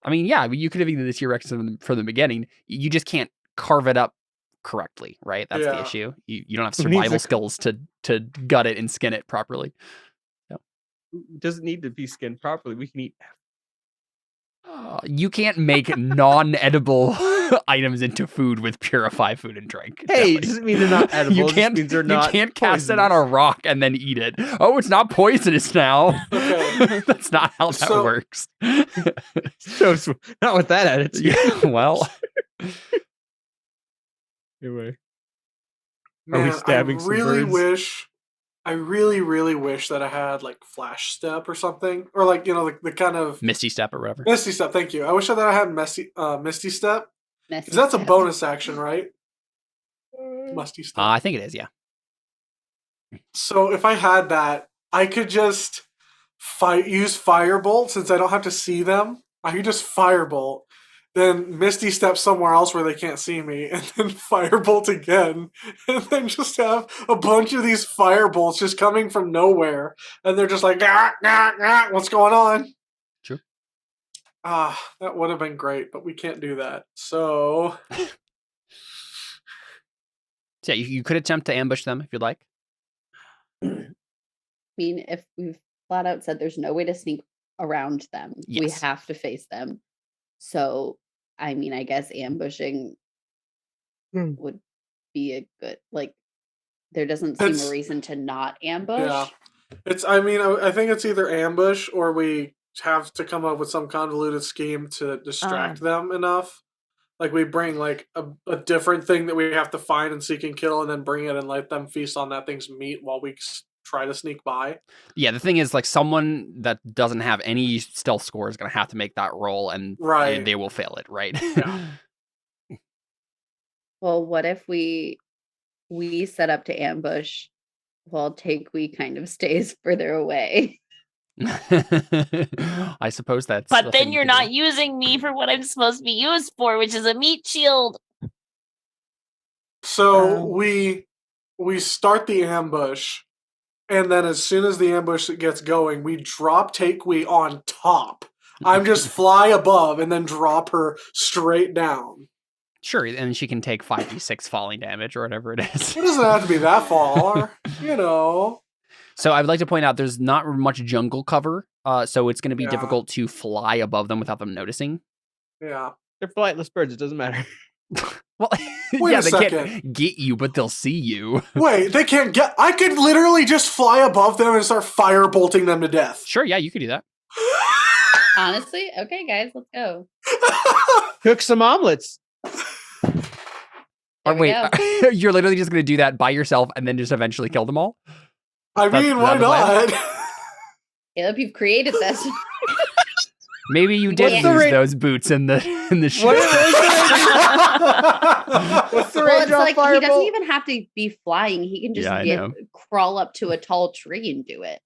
I mean, yeah, you could have eaten the T-Rex from the beginning. You just can't carve it up correctly, right? That's the Yeah. issue. You don't have Who needs survival a- skills to gut it and skin it properly. doesn't need to be skinned properly. We can eat. You can't make non-edible items into food with purify food and drink. Hey, Kelly. it doesn't mean they're not edible. You It just can't. means they're You not. can't cast it on a rock and then eat it. Oh, it's not poisonous now. Okay. That's not how that So- works. So not with that attitude. Yeah, well, Anyway, Are we Man, stabbing some I really, really wish that I had like flash step or something, or like like the kind of Misty Step or whatever. misty step. Thank you. I wish that I had misty step Messy because that's a step. bonus action, right? Musty step. I think it is. Yeah. So if I had that, I could just use firebolt since I don't have to see them. I could just firebolt, then misty step somewhere else where they can't see me, and then firebolt again, and then just have a bunch of these firebolts just coming from nowhere, and they're just like, what's going on? True. That would have been great, but we can't do that. So So yeah, you could attempt to ambush them if you'd like. I mean, if we've flat out said there's no way to sneak around them, we Yes. have to face them. So, I mean, I guess ambushing would be a good, like, there doesn't seem It's- a reason to not ambush. yeah, I think it's either ambush or we have to come up with some convoluted scheme to distract them enough. Like we bring like a different thing that we have to find and seek and kill, and then bring it and let them feast on that thing's meat while we try to sneak by. Yeah, the thing is, like, someone that doesn't have any stealth score is going to have to make that roll, and Right. they will fail it, right? Yeah. Well, what if we set up to ambush while we kind of stays further away? I suppose that's. But the then thing you're to do. not using me for what I'm supposed to be used for, which is a meat shield. So we start the ambush, and then as soon as the ambush gets going, we drop Takewee on top. I'm just fly above and then drop her straight down. Sure, and she can take 5d6 falling damage or whatever it is. It doesn't have to be that far, you know. So I would like to point out there's not much jungle cover, so it's going to be Yeah. difficult to fly above them without them noticing. Yeah. They're flightless birds. It doesn't matter. Well, Wait yeah, a they second. can't get you, but they'll see you. Wait, they can't get. I could literally just fly above them and start firebolting them to death. Sure, yeah, you could do that. Honestly, okay, guys, let's go. Cook some omelets. Or There we wait, go. you're literally just going to do that by yourself and then just eventually kill them all? I That's- mean, why that's the plan? not? Caleb, you've created this. Maybe you did What's the lose range- those boots in the ship. What's the Well, range it's on like he doesn't firebolt? even have to be flying. He can just Yeah, I know. crawl up to a tall tree and do it.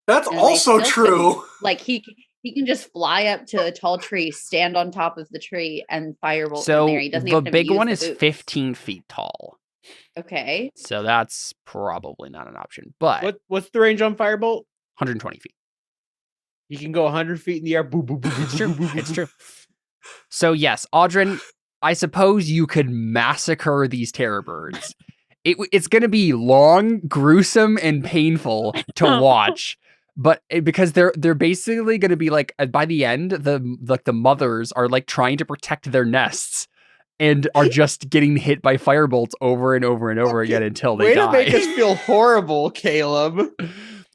That's And they also still true. Like he can just fly up to a tall tree, stand on top of the tree, and firebolt So from there. He doesn't the even have to big use one the is boots. 15 feet tall. Okay. So that's probably not an option, but What's the range on firebolt? 120 feet. You can go 100 feet in the air. Boo, boo, boo, boo, It's true. boo, boo, boo, It's boo. true. So yes, Audrin, I suppose you could massacre these terror birds. It's going to be long, gruesome, and painful to watch. But because they're basically going to be like by the end, the mothers are like trying to protect their nests and are just getting hit by firebolts over and over and over again until they Way die. to make us feel horrible, Caleb.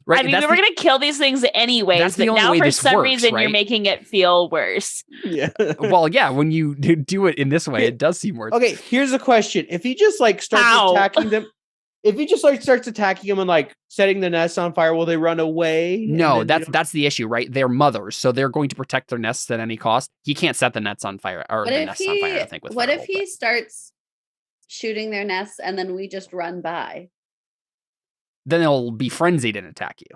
Right? I mean, that's we were the- going to kill these things anyways, that's the but only now way for this some works, reason you're right? making it feel worse. Yeah. well, yeah, when you do it in this way, it does seem worse. Okay, here's a question. If he just like starts Ow. attacking them, if he just like starts attacking them and like setting the nest on fire, will they run away? And No, then they that's the issue, right? They're mothers, so they're going to protect their nests at any cost. He can't set the nets on fire or What the if nests on fire. I think with what if firebolt, he but- starts shooting their nests and then we just run by? then they'll be frenzied and attack you.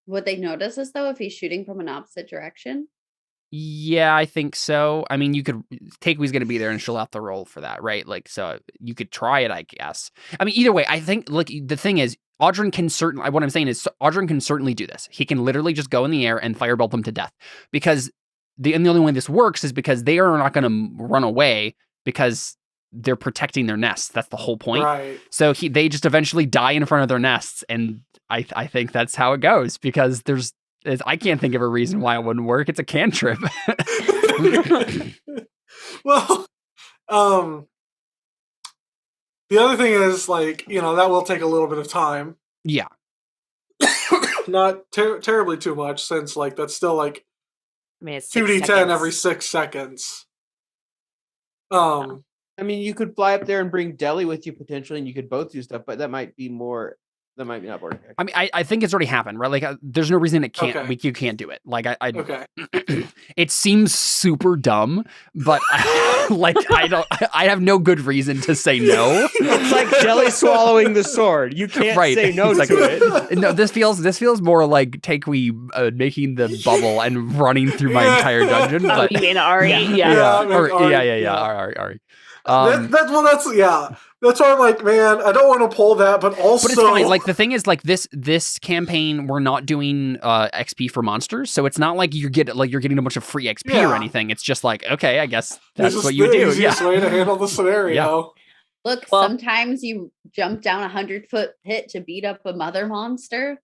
Would they notice us though if he's shooting from an opposite direction? Yeah, I think so. I mean, you could Takewee's going to be there, and she'll have to roll for that, right? Like, so you could try it, I guess. I mean, either way, I think. Look, the thing is, Audrin can certainly. What I'm saying is, Audrin can certainly do this. He can literally just go in the air and firebolt them to death, because the only way this works is because they are not going to run away because they're protecting their nests. That's the whole point. Right. So they just eventually die in front of their nests, and I think that's how it goes, because I can't think of a reason why it wouldn't work. It's a cantrip. Well, the other thing is, like, that will take a little bit of time. Yeah. Not terribly too much, since, like, that's still, like, I mean, it's 2d10 seconds. every 6 seconds. I mean, you could fly up there and bring Deli with you potentially, and you could both do stuff, but that might not work. I mean, I think it's already happened, right? Like, there's no reason it can't. Okay. You can't do it. Like, Okay. It seems super dumb, but I have no good reason to say no. It's like Jelly swallowing the sword. You can't say no It's to it. No, this feels more like making the bubble and running through my entire dungeon. Oh, But you mean Ari? Yeah. Ari. That's why I'm like, man, I don't want to pull that, but also, But it's fine. Like, the thing is, like, this campaign, we're not doing XP for monsters, so it's not like you're getting a bunch of free XP or anything. It's just like, okay, I guess that's what you do. This is the easiest way to handle the scenario. Look, sometimes you jump down 100-foot pit to beat up a mother monster,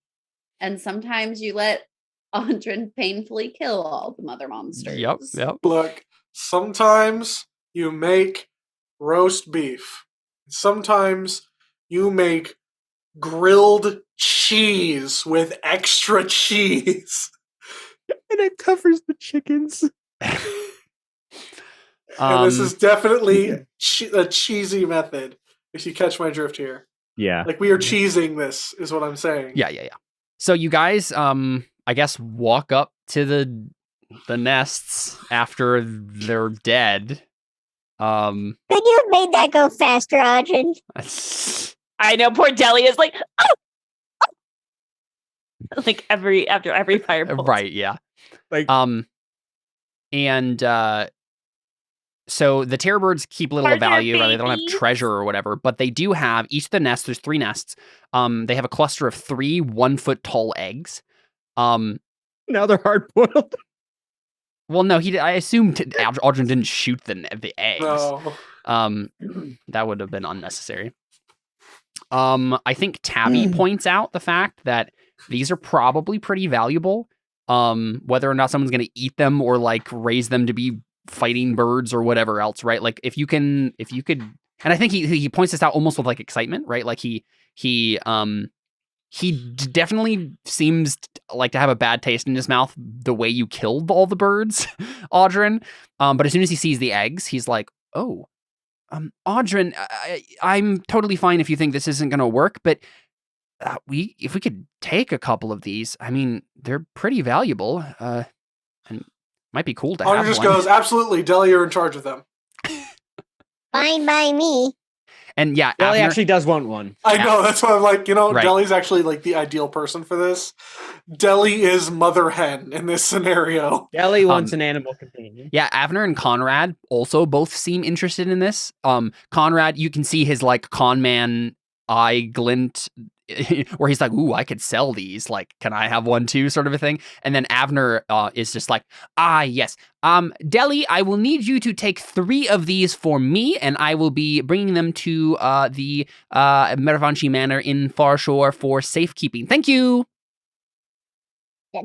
and sometimes you let Audryn painfully kill all the mother monsters. Yep. Look, sometimes you make roast beef. Sometimes you make grilled cheese with extra cheese. And it covers the chickens. And this is definitely a cheesy method, if you catch my drift here. Yeah. Like, we are cheesing this, is what I'm saying. Yeah. So you guys, I guess, walk up to the nests after they're dead. Could you have made that go faster, Audryn? I know, poor Deli is like, oh! Like after every firebolt. Right, yeah. Like, and so the terror birds keep little of value, right? They don't have treasure or whatever, but they do have, each of the nests, there's 3 nests. They have a cluster of 3 1-foot tall eggs. now they're hard boiled. Well, no, I assumed Audryn didn't shoot the eggs. No. That would have been unnecessary. I think Tabby points out the fact that these are probably pretty valuable. Whether or not someone's going to eat them or like raise them to be fighting birds or whatever else, right? Like, if you could, and I think he points this out almost with like excitement, right? Like he definitely seems like to have a bad taste in his mouth the way you killed all the birds, Audryn. But as soon as he sees the eggs, he's like, oh, Audryn, I'm totally fine if you think this isn't going to work, but if we could take a couple of these, I mean, they're pretty valuable, and might be cool to have Audryn just one. goes, absolutely, Deli, you're in charge of them. Fine by me. And yeah, Deli Avner actually does want one. I know, that's why I'm like, Right. Deli's actually like the ideal person for this. Deli is mother hen in this scenario. Deli wants an animal companion. Yeah, Avner and Conrad also both seem interested in this. Conrad, you can see his like con man eye glint where he's like, ooh, I could sell these. Like, can I have one too? Sort of a thing. And then Avner is just like, yes. Deli, I will need you to take 3 of these for me, and I will be bringing them to the Meravanchi Manor in Farshore for safekeeping. Thank you.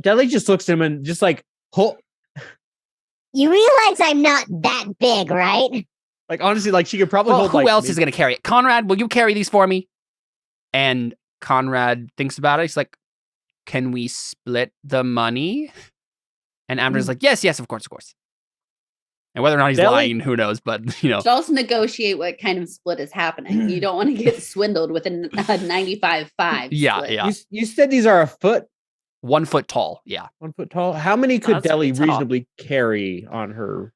Deli just looks at him and just like, You realize I'm not that big, right? like honestly, like she could probably Well, hold. who like, else is going to carry it? Conrad, will you carry these for me? And Conrad thinks about it. He's like, can we split the money? And Avner's like, yes, of course. And whether or not he's Deli? lying, who knows? But, you know. should also negotiate what kind of split is happening. You don't want to get swindled with a 95-5 Yeah, split. yeah. You said these are a foot, 1 foot tall. Yeah. 1 foot tall. How many could That's Deli pretty tall. reasonably carry on her?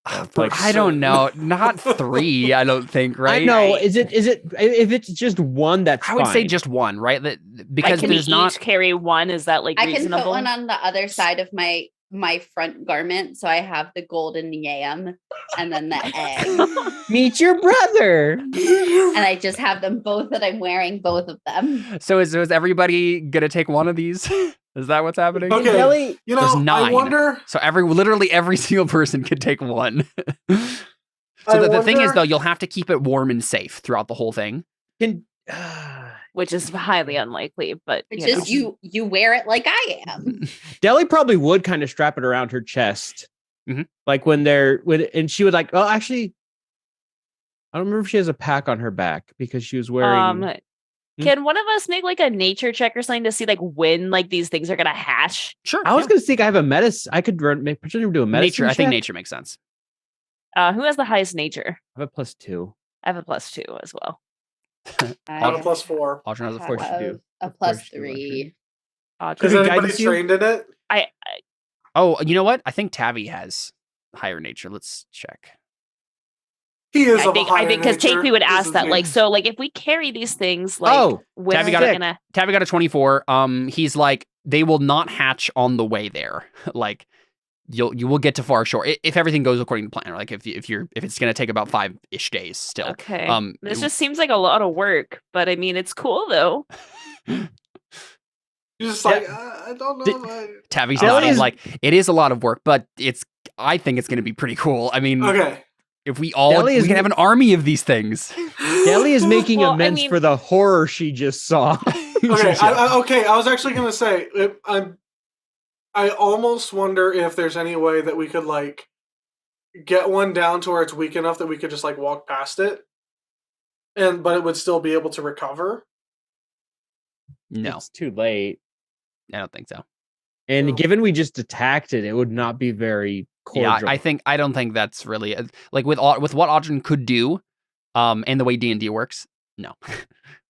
I don't know. Not 3, I don't think, right? I know. Is it? If it's just one, that's I would say fine. just 1, right? Because Like, can we there's not. each carry one? Is that like I can put reasonable? one on the other side of my front garment, so I have the golden yam and then the egg, Meet your brother. and I just have them both that I'm wearing, both of them. So is everybody gonna take one of these? Is that what's happening? Okay. Deli, There's 9. I wonder. So literally every single person could take one. So the thing is, though, you'll have to keep it warm and safe throughout the whole thing. Which is highly unlikely, but It's just you wear it like I am. Deli probably would kind of strap it around her chest. Like and she would like, well, actually, I don't remember if she has a pack on her back because she was wearing. Can one of us make like a nature check or something to see like when like these things are gonna hatch? Sure. I was gonna think I have a medicine. I could pretend to do a medicine. Nature. Check. I think nature makes sense. Who has the highest nature? I have a +2. I have a +2 as well. I have a +4. Audrey has a course you do. A +3. Is anybody trained in it? Oh, you know what? I think Tavi has higher nature. Let's check. He is. I think because Chafee would ask that, like, so, like, if we carry these things, like, Tavi got a 24. He's like, they will not hatch on the way there. Like, you will get to far shore if everything goes according to plan. Like, if it's gonna take about 5-ish days still. Okay. This just seems like a lot of work, but I mean, it's cool though. You're just like, I don't know. Tavi's nodding, like, it is a lot of work, but I think it's gonna be pretty cool. I mean, okay. If we can have an army of these things. Deli is making amends for the horror she just saw. Okay, I was actually gonna say, I almost wonder if there's any way that we could like get one down to where it's weak enough that we could just like walk past it, but it would still be able to recover. No, it's too late. I don't think so. And given we just attacked it, it would not be very cordial. Yeah, I don't think that's really like with what Audryn could do, and the way D&D works. No.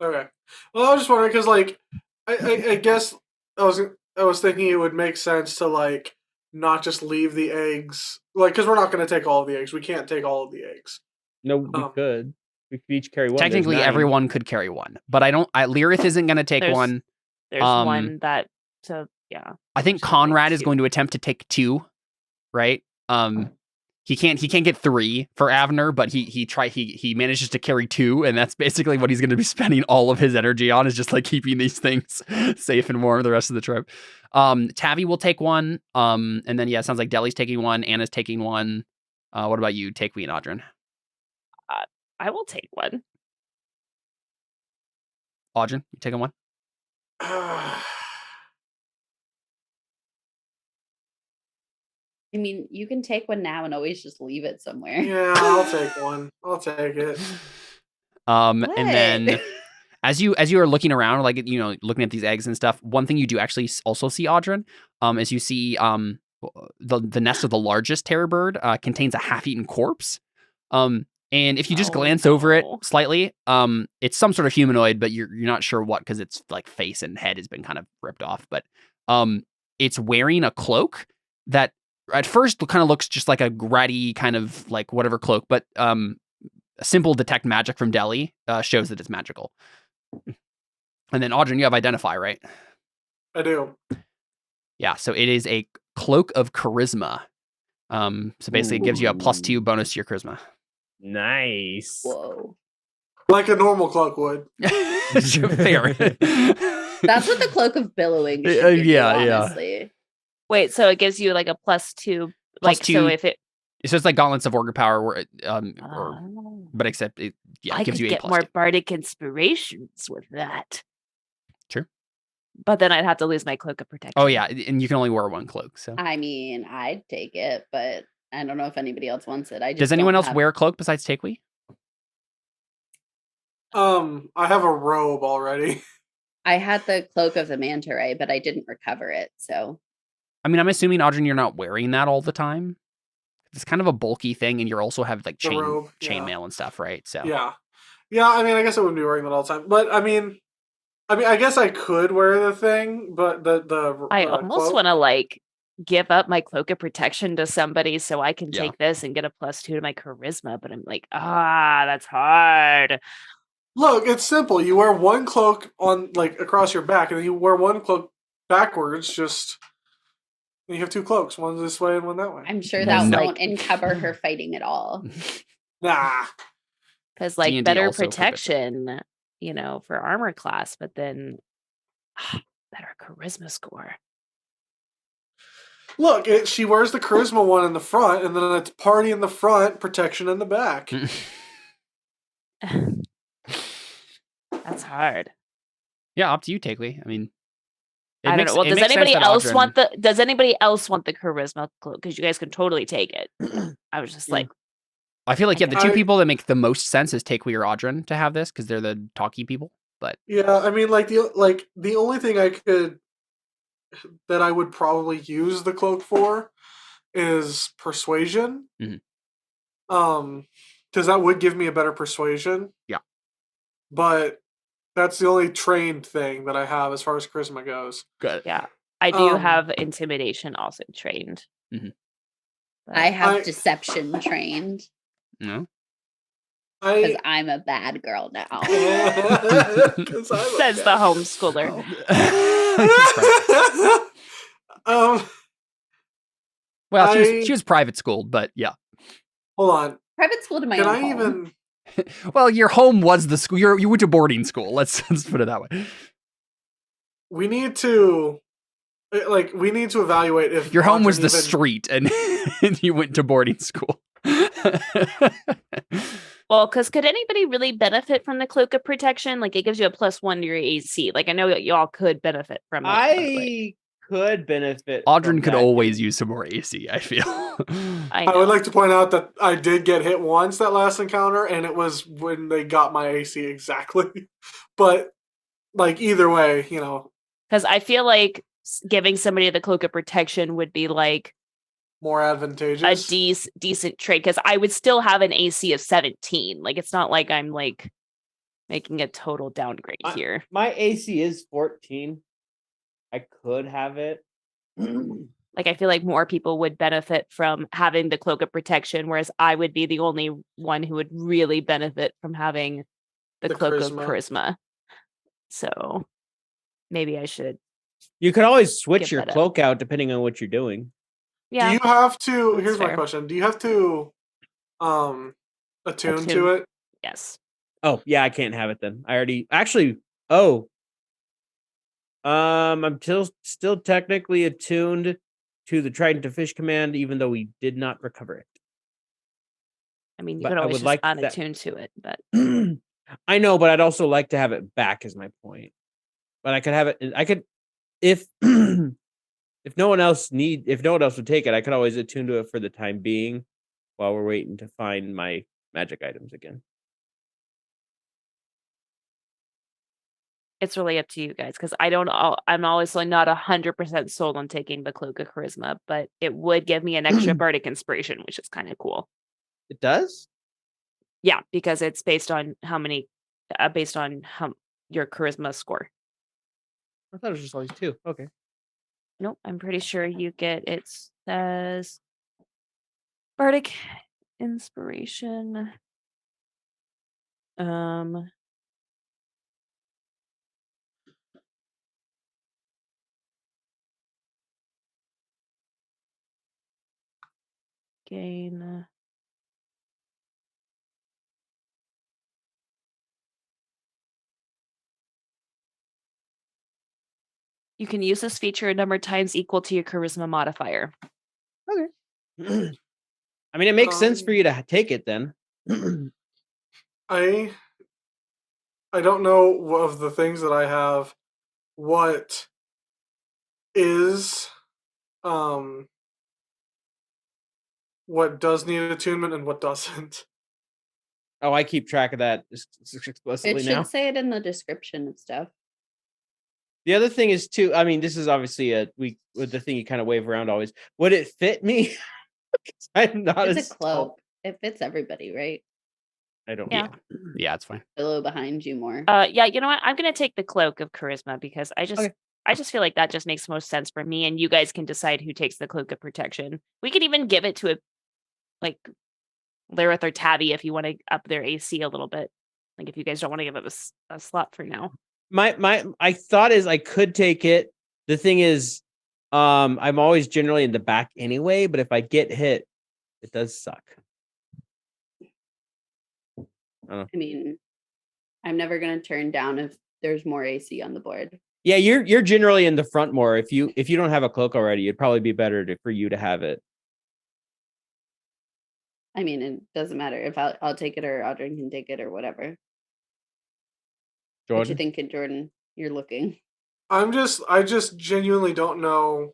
Okay. Well, I was just wondering because, like, I guess I was thinking it would make sense to like not just leave the eggs, like, because we're not going to take all of the eggs. We can't take all of the eggs. No, we could. We could each carry one. Technically, everyone could carry one, but Lyrith isn't going to take one. There's one that. So yeah. I think Conrad is going to attempt to take 2, right? He can't get 3 for Avner, but he manages to carry 2, and that's basically what he's going to be spending all of his energy on, is just like keeping these things safe and warm the rest of the trip. Tavi will take 1, and then it sounds like Deli's taking 1, Anna's taking 1. What about you, Takewee and Audryn? I will take 1. Audryn, you taking 1? I mean, you can take one now and always just leave it somewhere. Yeah, I'll take 1. I'll take it. And then as you are looking around, like, looking at these eggs and stuff, one thing you do actually also see, Audryn, is you see the nest of the largest terror bird contains a half-eaten corpse. And if you just glance over it slightly, it's some sort of humanoid, but you're not sure what, because its like face and head has been kind of ripped off. But it's wearing a cloak that at first kind of looks just like a ratty kind of like whatever cloak, but a simple detect magic from Deli shows that it's magical. And then Audryn, you have identify, right? I do. Yeah, so it is a cloak of charisma. So basically it gives you a +2 bonus to your charisma. Nice. Whoa. Like a normal cloak would. Fair. That's what the cloak of billowing should give you, honestly. Wait, so it gives you like a +2, like +2. so if it. So it's like Gauntlets of Organ Power, where but except it gives you a get more bardic inspirations with that. True. But then I'd have to lose my cloak of protection. Oh yeah, and you can only wear 1 cloak. So I mean, I'd take it, but I don't know if anybody else wants it. Does anyone else wear a cloak besides Takewee? I have a robe already. I had the cloak of the manta ray, but I didn't recover it. So, I mean, I'm assuming, Audryn, you're not wearing that all the time. It's kind of a bulky thing, and you also have like chainmail and stuff, right? So yeah. I mean, I guess I wouldn't be wearing that all the time, but I mean, I guess I could wear the thing, but I almost want to like give up my cloak of protection to somebody so I can take this and get a +2 to my charisma. But I'm like, that's hard. Look, it's simple. You wear 1 cloak on like across your back, and then you wear 1 cloak backwards. Just you have 2 cloaks, one this way and one that way. I'm sure that won't uncover her fighting at all. Nah, because like D&D better protection, for armor class, but then better charisma score. Look, she wears the charisma one in the front, and then it's party in the front, protection in the back. That's hard. Yeah, up to you, Takely. I mean, I don't know. Well, does anybody else want the? Does anybody else want the charisma cloak? Because you guys can totally take it. I was just like, I feel like the Okay. two people that make the most sense is Takely or Audrin to have this because they're the talky people. But Yeah, I mean, the only thing that I would probably use the cloak for is persuasion. Mhm. Because that would give me a better persuasion. Yeah. But that's the only trained thing that I have as far as charisma goes. good. yeah, I do have intimidation also trained. Mhm. But I have deception trained No. because I'm a bad girl now. says the homeschooler. Well, she was private schooled, but yeah. Hold on. Private school to my Can own I home. even? Well, your home was the school. You went to boarding school. Let's put it that way. We need to evaluate if Your home was Audrin the even- street, and you went to boarding school. Well, because could anybody really benefit from the cloak of protection? Like, it gives you a +1 to your AC. Like, I know that y'all could benefit from it. but, like, I could benefit. Audrin from could that. always use some more AC, I feel. I I would know. like to point out that I did get hit once that last encounter, and it was when they got my AC exactly. But like either way, Because I feel like giving somebody the cloak of protection would be like more a advantageous. decent trade. Because I would still have an AC of 17. Like, it's not like I'm like making a total downgrade here. My AC is 14. I could have it. Like, I feel like more people would benefit from having the cloak of protection, whereas I would be the only one who would really benefit from having the cloak of charisma. So maybe I should. You could always switch Give your that up. cloak out depending on what you're doing. Yeah. Do you have to? That's Here's my fair. question: do you have to attune to Attune. it? Yes. Oh, yeah, I can't have it then. I already actually. Oh, I'm still technically attuned to the Trident to Fish command, even though we did not recover it. I mean, you But could I always would just like that- unattune to it, but I know, but I'd also like to have it back. Is my point. But I could have it. I could, if if no one else would take it, I could always attune to it for the time being, while we're waiting to find my magic items again. it's really up to you guys because I'm obviously not 100% sold on taking the cloak of charisma, but it would give me an extra bardic inspiration, which is kind of cool. It does. Yeah, because it's based on how your charisma score. I thought it was just always 2. Okay. Nope, I'm pretty sure you get it says bardic inspiration. Gain. You can use this feature a number of times equal to your charisma modifier. Okay. I mean, it makes sense for you to take it then. I don't know of the things that I have what is what does need attunement and what doesn't. Oh, I keep track of that explicitly It now. should say it in the description of stuff. The other thing is too. I mean, this is obviously the thing you kind of wave around always. Would it fit me? I'm not. It's a cloak. It fits everybody, right? I don't. Yeah. Yeah, it's fine. Below behind you more. Yeah, you know what? I'm gonna take the cloak of charisma because I just feel like that just makes most sense for me, and you guys can decide who takes the cloak of protection. We could even give it to like Lyrith or Tabby if you want to up their AC a little bit. Like if you guys don't want to give it a slot for now. My thought is I could take it. The thing is, I'm always generally in the back anyway. But if I get hit, it does suck. I mean, I'm never gonna turn down if there's more AC on the board. Yeah, you're generally in the front more. If you don't have a cloak already, it'd probably be better for you to have it. I mean, it doesn't matter if I'll take it or Audrey can take it or whatever. What you Jordan? thinking, Jordan? You're looking. I just genuinely don't know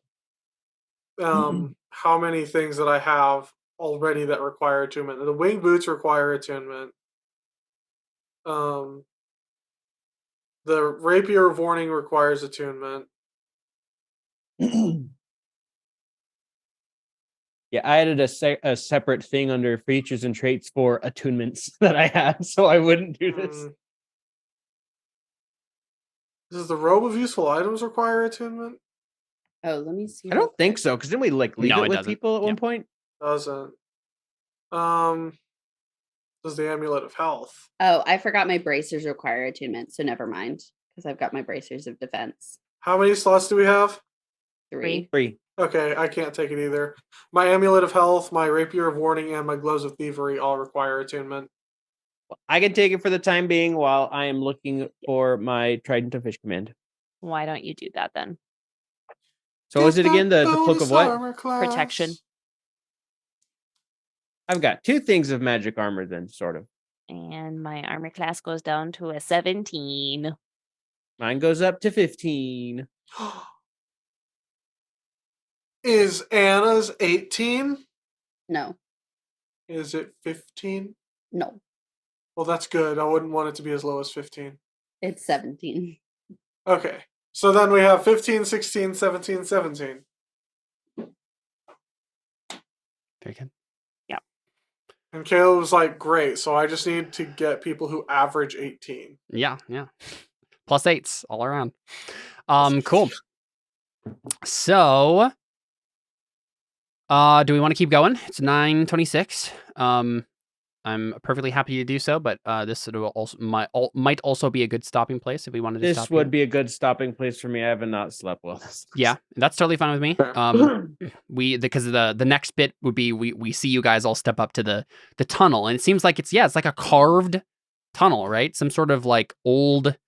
how many things that I have already that require attunement. The wing boots require attunement. The rapier of warning requires attunement. Yeah, I added a separate thing under features and traits for attunements that I had, so I wouldn't do this. Does the robe of useful items require attunement? Oh, let me see. I don't think so, because didn't we like leave No, it it with doesn't. people at one Yeah. point? Doesn't. Does the amulet of health? Oh, I forgot my bracers require attunement, so never mind, because I've got my bracers of defense. How many slots do we have? 3. 3. Okay, I can't take it either. My amulet of health, my rapier of warning, and my gloves of thievery all require attunement. I can take it for the time being while I am looking for my Trident of Fish command. Why don't you do that then? So is it again the cloak of what? Protection. I've got 2 things of magic armor then, sort of. And my armor class goes down to a 17. Mine goes up to 15. Is Anna's 18? No, Is it 15? no, Well, that's good. I wouldn't want it to be as low as 15. it's 17. Okay. So then we have 15, 16, 17, 17. Very good. And Caleb was like, great. So I just need to get people who average 18. Yeah. Plus 8s all around. Cool. So, do we want to keep going? It's 9:26. I'm perfectly happy to do so, but this might also be a good stopping place if we wanted to stop. This would be a good stopping place for me. I have not slept well. Yeah, that's totally fine with me. Because the next bit would be we see you guys all step up to the tunnel, and it seems like it's like a carved tunnel, right? Some sort of like old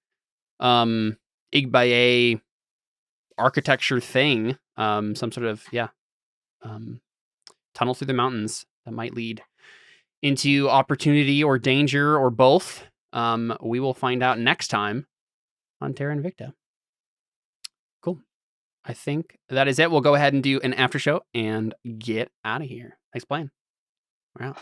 Igbaye architecture thing. Some sort of tunnel through the mountains that might lead into opportunity or danger or both. We will find out next time on Terra Invicta. Cool. I think that is it. We'll go ahead and do an after show and get out of here. Thanks for playing. We're out.